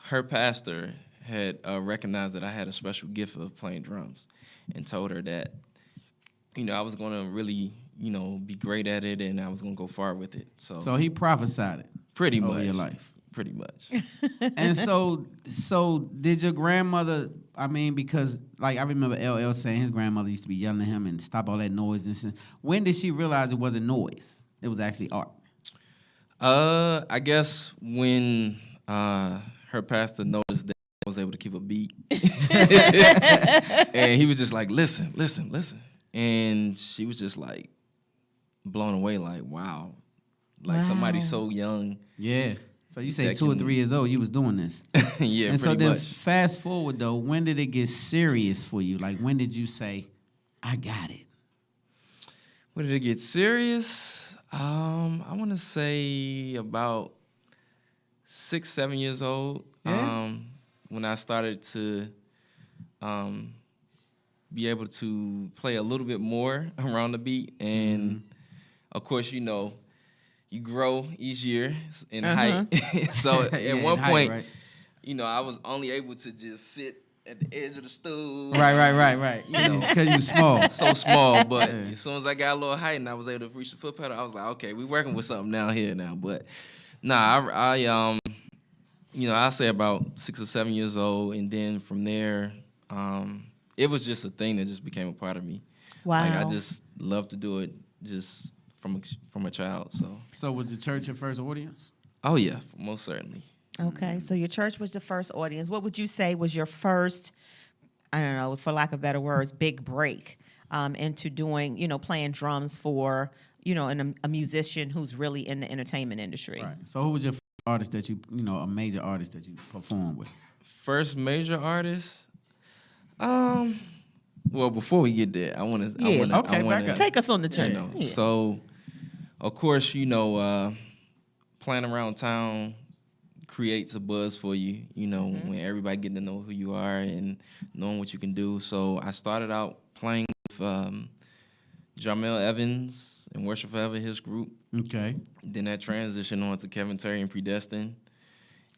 her pastor had recognized that I had a special gift of playing drums, and told her that, you know, I was gonna really, you know, be great at it, and I was gonna go far with it. So he prophesied it. pretty over much your life. Pretty much. And so did your grandmother, I mean, because like I remember LL saying his grandmother used to be yelling at him and stop all that noise and stuff. When did she realize it wasn't noise? It was actually art. I guess when her pastor noticed that I was able to keep a beat. And he was just like, listen. And she was just like blown away, like, wow. Like somebody so young. Yeah. So you say that 2 or can- 3 years old, you was doing this. Yeah, And so pretty then much. fast forward though, when did it get serious for you? Like when did you say, I got it? When did it get serious? I want to say about 6, 7 years old. Yeah? When I started to be able to play a little bit more around the beat. And of course, you know, you grow each year in height. So Yeah, at one in height, point, right. you know, I was only able to just sit at the edge of the stool. Right. You know, Because you small. so small, but Yeah. as soon as I got a little height and I was able to reach the foot pedal, I was like, okay, we working with something down here now. But nah, I you know, I say about 6 or 7 years old, and then from there, it was just a thing that just became a part of me. Wow. Like I just love to do it just from a child. So was the church your first audience? Oh yeah, most certainly. Okay, so your church was the first audience. What would you say was your first, I don't know, for lack of better words, big break into doing, you know, playing drums for, you know, a musician who's really in the entertainment industry? Right. So who was your first artist that you know, a major artist that you performed with? First major artist. Well, before we get there, I want to. Yeah, okay, back up. Take us on the You journey. know, Yeah. so of course, you know, playing around town creates a buzz for you. You know, when everybody getting to know who you are and knowing what you can do. So I started out playing with Jamel Evans and Worship Forever, his group. Okay. Then that transitioned on to Kevin Terry and Predestined.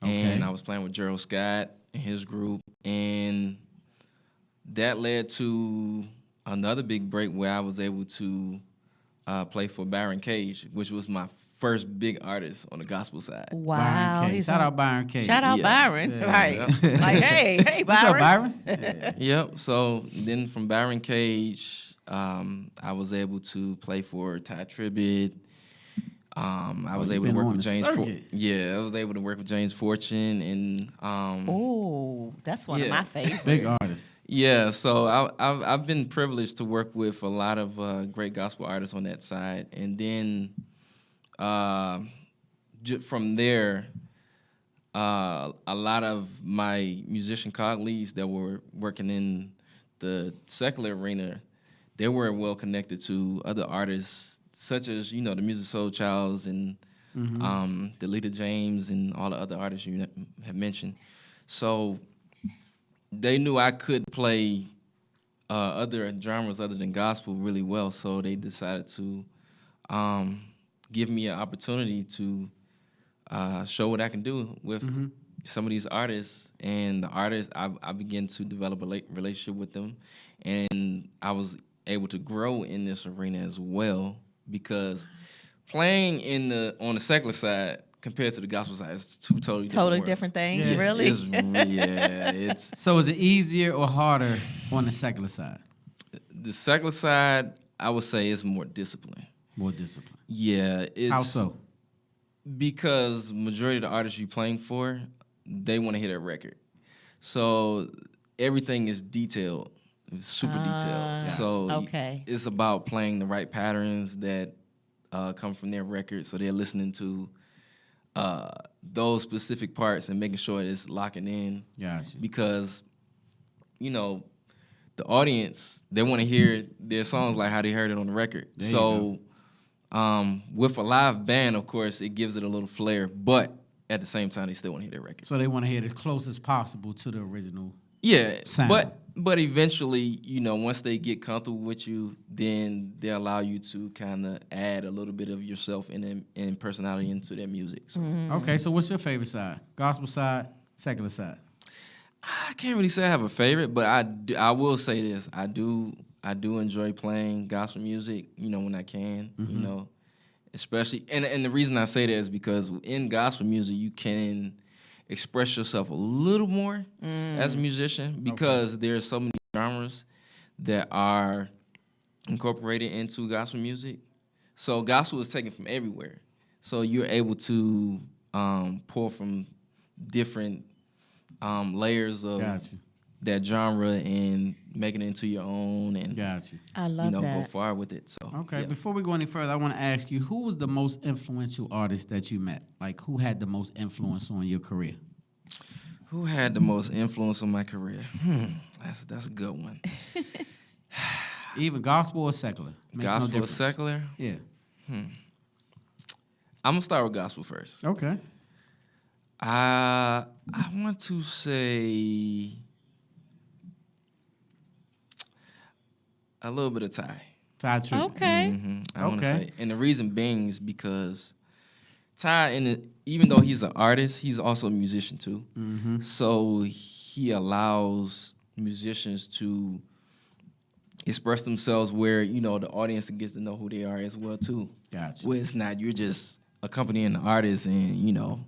Okay. And I was playing with Gerald Scott and his group. And that led to another big break where I was able to play for Byron Cage, which was my first big artist on the gospel side. Wow. Byron Cage. he's Shout on- out Byron Cage. Shout out Yeah. Byron. Yeah. Right. Yeah. Like, hey, What's up, Byron. Byron? Yep. So then from Byron Cage, I was able to play for Ty Tribbett. I was you able to been work on with the James. circuit. I was able to work with James Fortune and Oh, that's one of Yeah. my favorites. Big artist. yeah. So I've been privileged to work with a lot of great gospel artists on that side, and then from there, a lot of my musician colleagues that were working in the secular arena, they were well connected to other artists such as, you know, the Music Soul Childs and Delita James and all the other artists you have mentioned. So they knew I could play other genres other than gospel really well, so they decided to give me an opportunity to show what I can do with some of these artists. And the artists, I began to develop a relationship with them, and I was able to grow in this arena as well, because playing on the secular side compared to the gospel side is two totally Totally different different things, Yeah. really. It's So is it easier or harder on the secular side? the secular side. I would say is more discipline. More discipline. Yeah, it's How so? Because majority of the artists you playing for, they want to hear that record. So everything is detailed, super detailed. So okay. it's about playing the right patterns that come from their record. So they're listening to those specific parts and making sure it's locking in. Gotcha. Because, you know, the audience, they want to hear their songs like how they heard it on the record. There you So with a live band, of course, it gives it a little flair, but at the same time, they still want to hear their record. So they want to hear it as close as possible to the original. Yeah, sound. but eventually, you know, once they get comfortable with you, then they allow you to kind of add a little bit of yourself and personality into their music. So. Okay, so what's your favorite side? Gospel side, secular side? I can't really say I have a favorite, but I will say this: I do enjoy playing gospel music. You know, when I can. You know, especially and the reason I say that is because in gospel music you can express yourself a little more as a musician because there's so many genres that are incorporated into gospel music. So gospel is taken from everywhere. So you're able to pull from different layers of that genre and make it into your own and I love go that. far with it. So Okay, before we go any further, I want to ask you, who was the most influential artist that you met? Like, who had the most influence on your career? Who had the most influence on my career? That's a good one. Even gospel or secular? Makes no Gospel or difference. secular? Yeah. I'm gonna start with gospel first. Okay. I want to say a little bit of Ty. Ty Tribbett. Okay. I want to say, and the reason being is because Ty, even though he's an artist, he's also a musician too. So he allows musicians to express themselves where, you know, the audience gets to know who they are as well too. Gotcha. Where it's not you're just accompanying the artist and, you know,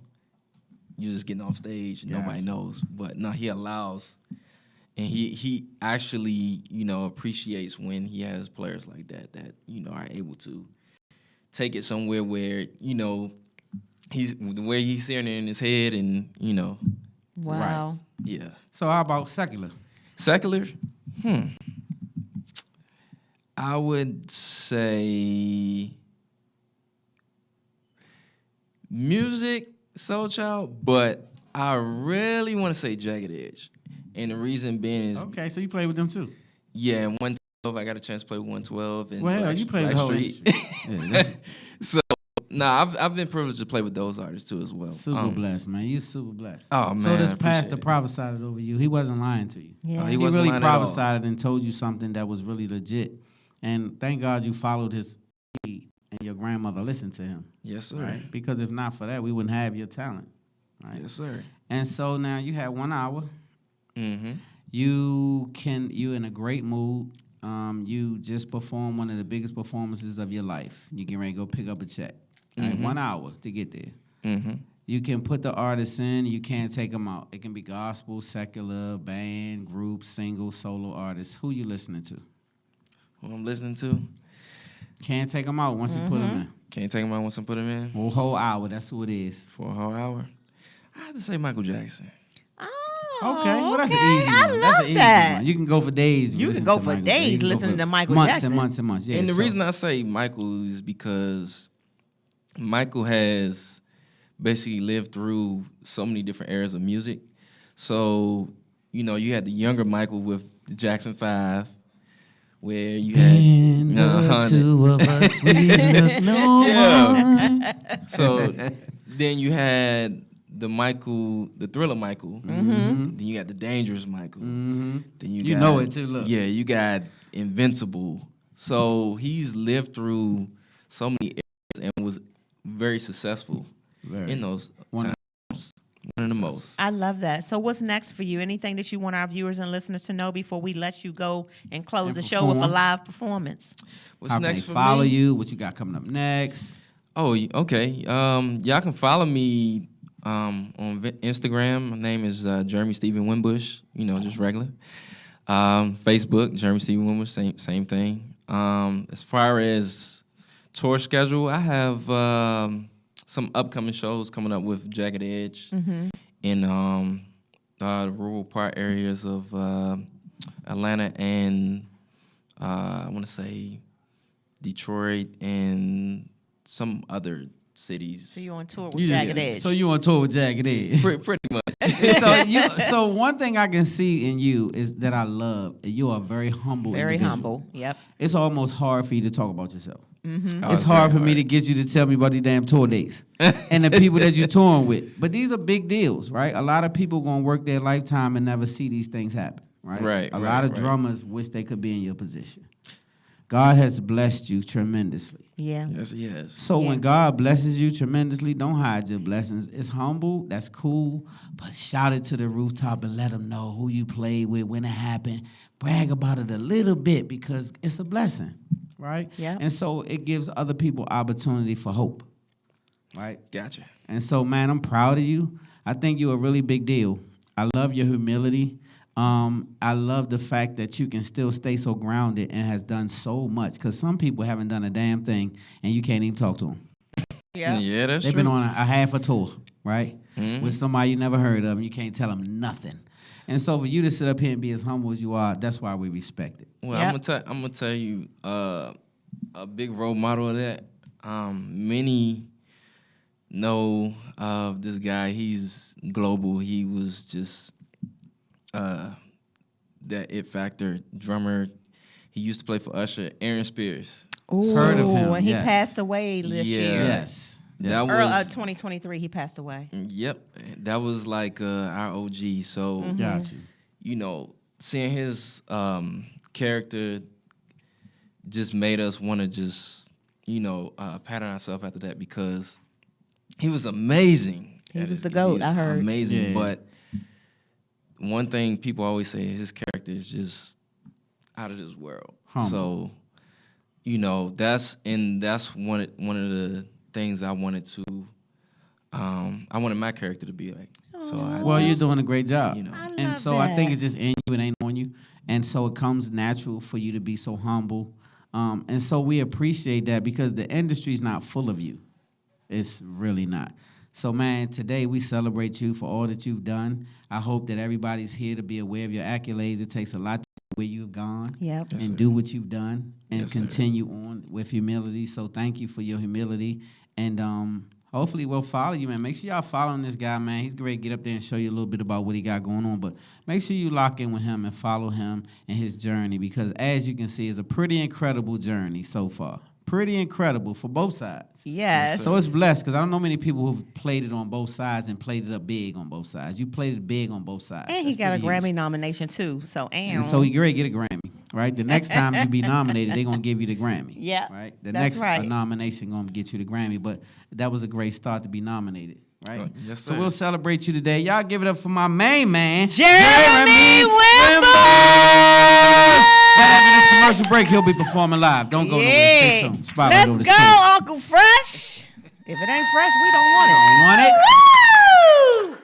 you're just getting off stage and nobody knows. But no, he allows, and he actually, you know, appreciates when he has players like that, you know, are able to take it somewhere where, you know, where he's hearing it in his head and, you know. Wow. Yeah. So how about secular? Secular? I would say music, Soul Child, but I really want to say Jagged Edge. And the reason being is... Okay, so you played with them too? Yeah, and 112, I got a chance to play with 112. And Well, Black, you played Black the whole Street. industry. So, I've been privileged to play with those artists too as well. Super blessed, man. You super blessed. Oh, man, So I this appreciate pastor it. prophesied it over you. He wasn't lying to you. Yeah. he He wasn't really lying at all. prophesied it and told you something that was really legit. And thank God you followed his lead and your grandmother listened to him. Yes, sir. Right? Because if not for that, we wouldn't have your talent. Right? Yes, sir. And so now you had 1 hour. Mm-hmm. You in a great mood. You just performed one of the biggest performances of your life. You get ready to go pick up a check. Right? 1 hour to get there. Mm-hmm. You can put the artists in. You can't take them out. It can be gospel, secular, band, group, single, solo artists. Who you listening to? Who I'm listening to? Can't take them out once you put them in. Can't take him out once I put him in A whole hour. That's who it is. for a whole hour. I have to say Michael Jackson. Oh, Okay, well that's an okay. easy one. I That's love an easy that. one. You can go for days. You can listening go to for Michael. days You can go listening for to Michael months Jackson. and months and months. Yeah, And the so- reason I say Michael is because Michael has basically lived through so many different eras of music. So, you know, you had the younger Michael with the Jackson 5, where you had And the two of us, we look no more. So then you had the Michael, the Thriller Michael. Then you got the Dangerous Michael. Then you You got, know it too, look. Yeah, you got Invincible. So he's lived through so many eras and was very successful Very. in those One of times. One of the most. I love that. So what's next for you? Anything that you want our viewers and listeners to know before we let you go and close And the show with a perform. live performance? What's How next can for they follow me? you? What you got coming up next? Oh, okay. Y'all can follow me on Instagram. My name is Jeremy Stephen Winbush. You know, just regular. Facebook, Jeremy Stephen Winbush, same thing. As far as tour schedule, I have some upcoming shows coming up with Jagged Edge Mm-hmm. in the rural part areas of Atlanta and I want to say Detroit and some other cities. So you on tour with Jagged Edge? So you on tour with Jagged Edge? Pretty much. So one thing I can see in you is that I love. You are very humble. Very individual. humble. Yep. It's almost hard for you to talk about yourself. Mm-hmm. Oh, It's hard for me to get you to tell me about these damn tour dates and the people that you're touring with. But these are big deals, right? A lot of people gonna work their lifetime and never see these things happen, right? Right, A right, lot of right. drummers wish they could be in your position. God has blessed you tremendously. Yeah. Yes, yes. So Yeah. when God blesses you tremendously, don't hide your blessings. It's humble, that's cool, but shout it to the rooftop and let them know who you played with, when it happened. Brag about it a little bit because it's a blessing, right? Yeah. And so it gives other people opportunity for hope, right? Gotcha. And so, man, I'm proud of you. I think you're a really big deal. I love your humility. I love the fact that you can still stay so grounded and has done so much. Because some people haven't done a damn thing, and you can't even talk to them. Yeah. Yeah, that's They've true. been on a half a tour, right? Mhm. With somebody you never heard of, and you can't tell them nothing. And so for you to sit up here and be as humble as you are, that's why we respect it. Well, Yep. I'm gonna tell you a big role model of that. Many know of this guy. He's global. He was just that it factor drummer. He used to play for Usher, Aaron Spears. Ooh, Heard of him, when he yes. passed away this Yeah. year. Yes. That was 2023, he passed away. Yep, that was like our OG. So Mm-hmm. Got you. you know, seeing his character just made us want to just, pattern ourselves after that because he was amazing. He at was his- the GOAT, I heard. Amazing, Yeah. but one thing people always say is his character is just out of this world. Humble. So, that's one of the things I wanted to. I wanted my character to be like. So Well, you're doing a great job. I And love so I think that. it's just in you, it ain't on you. And so it comes natural for you to be so humble. And so we appreciate that because the industry's not full of you. It's really not. So, man, today we celebrate you for all that you've done. I hope that everybody's here to be aware of your accolades. It takes a lot to know where you've gone Yep. and do what you've done and Yes, sir. continue on with humility. So thank you for your humility. And hopefully we'll follow you, man. Make sure y'all following this guy, man. He's great. Get up there and show you a little bit about what he got going on. But make sure you lock in with him and follow him and his journey because, as you can see, it's a pretty incredible journey so far. Pretty incredible for both sides. Yes. So it's blessed because I don't know many people who've played it on both sides and played it up big on both sides. You played it big on both sides. And he That's got a pretty Grammy huge. nomination too. So And so you're ready to get a Grammy, right? The next time you be nominated, they're going to give you the Grammy. Yeah, Right? The that's next right. nomination going to get you the Grammy. But that was a great start to be nominated, right? Yes, So sir. we'll celebrate you today. Y'all give it up for my main man, Jeremy Wimble! Right after this commercial break, he'll be performing live. Don't go nowhere. Stay Yeah. tuned. Spotlight over Let's the go, city. Uncle Fresh. If it ain't fresh, we don't want it. Don't want it? Woo!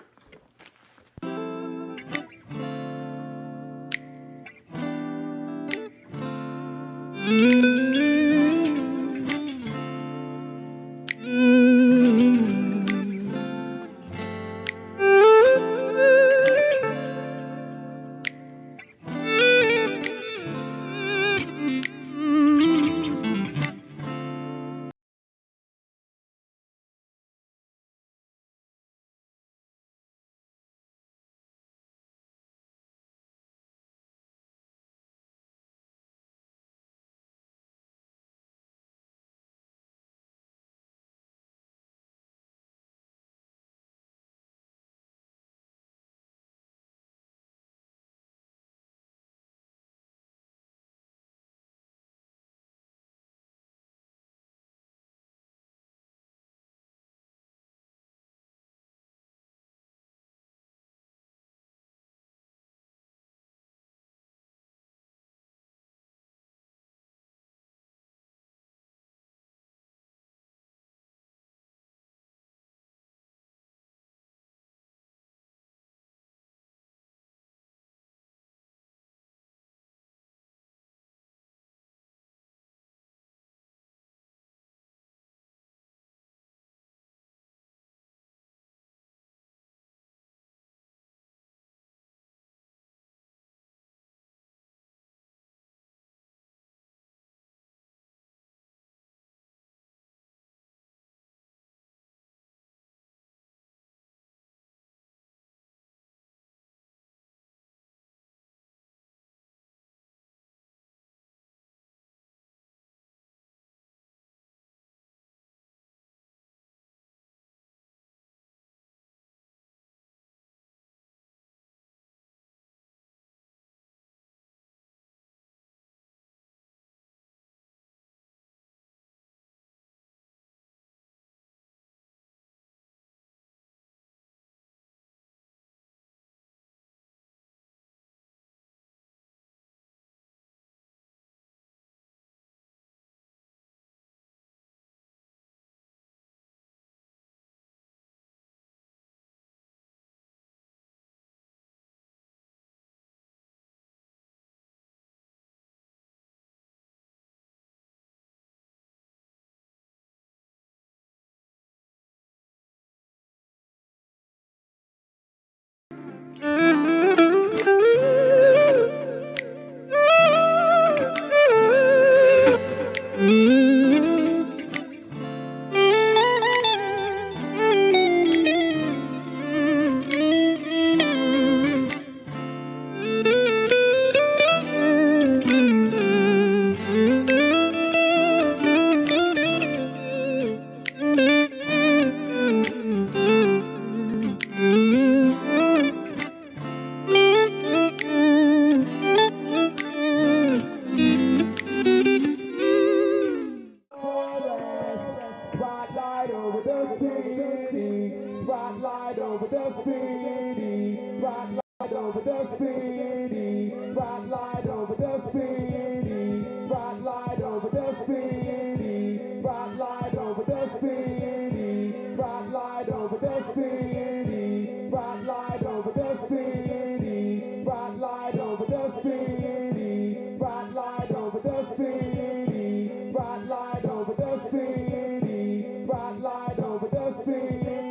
over the city. Spotlight over the city. Spotlight over the city. Spotlight over the city. Spotlight over the city. Spotlight over the city. Spotlight over the city. Spotlight over the city. Spotlight over the city. Spotlight over the city.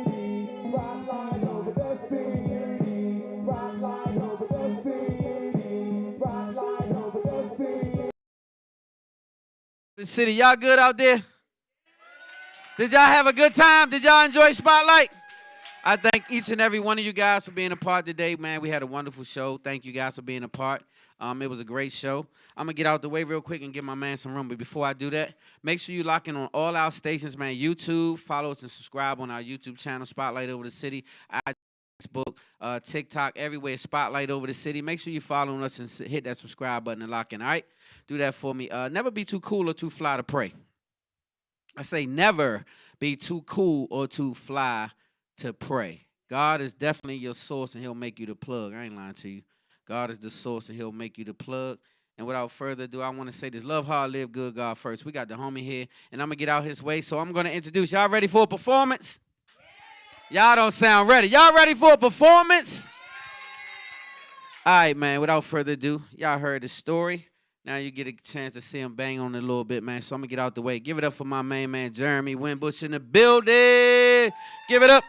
Spotlight over the city. Spotlight over the city. Spotlight over the city. The city, y'all good out there? Did y'all have a good time? Did y'all enjoy Spotlight? I thank each and every one of you guys for being a part today, man. We had a wonderful show. Thank you guys for being a part. It was a great show. I'm going to get out the way real quick and give my man some room. But before I do that, make sure you lock in on all our stations, man. YouTube, follow us and subscribe on our YouTube channel, Spotlight Over the City. Facebook, TikTok, everywhere, Spotlight Over the City. Make sure you're following us and hit that subscribe button and lock in, all right? Do that for me. Never be too cool or too fly to pray. I say never be too cool or too fly to pray. God is definitely your source, and he'll make you the plug. I ain't lying to you. God is the source, and he'll make you the plug. And without further ado, I want to say this. Love hard, live good, God first. We got the homie here, and I'm going to get out his way, so I'm going to introduce. Y'all ready for a performance? Y'all don't sound ready. Y'all ready for a performance? All right, man, without further ado, y'all heard the story. Now you get a chance to see him bang on it a little bit, man, so I'm going to get out the way. Give it up for my main man, Jeremy Winbush in the building. Give it up.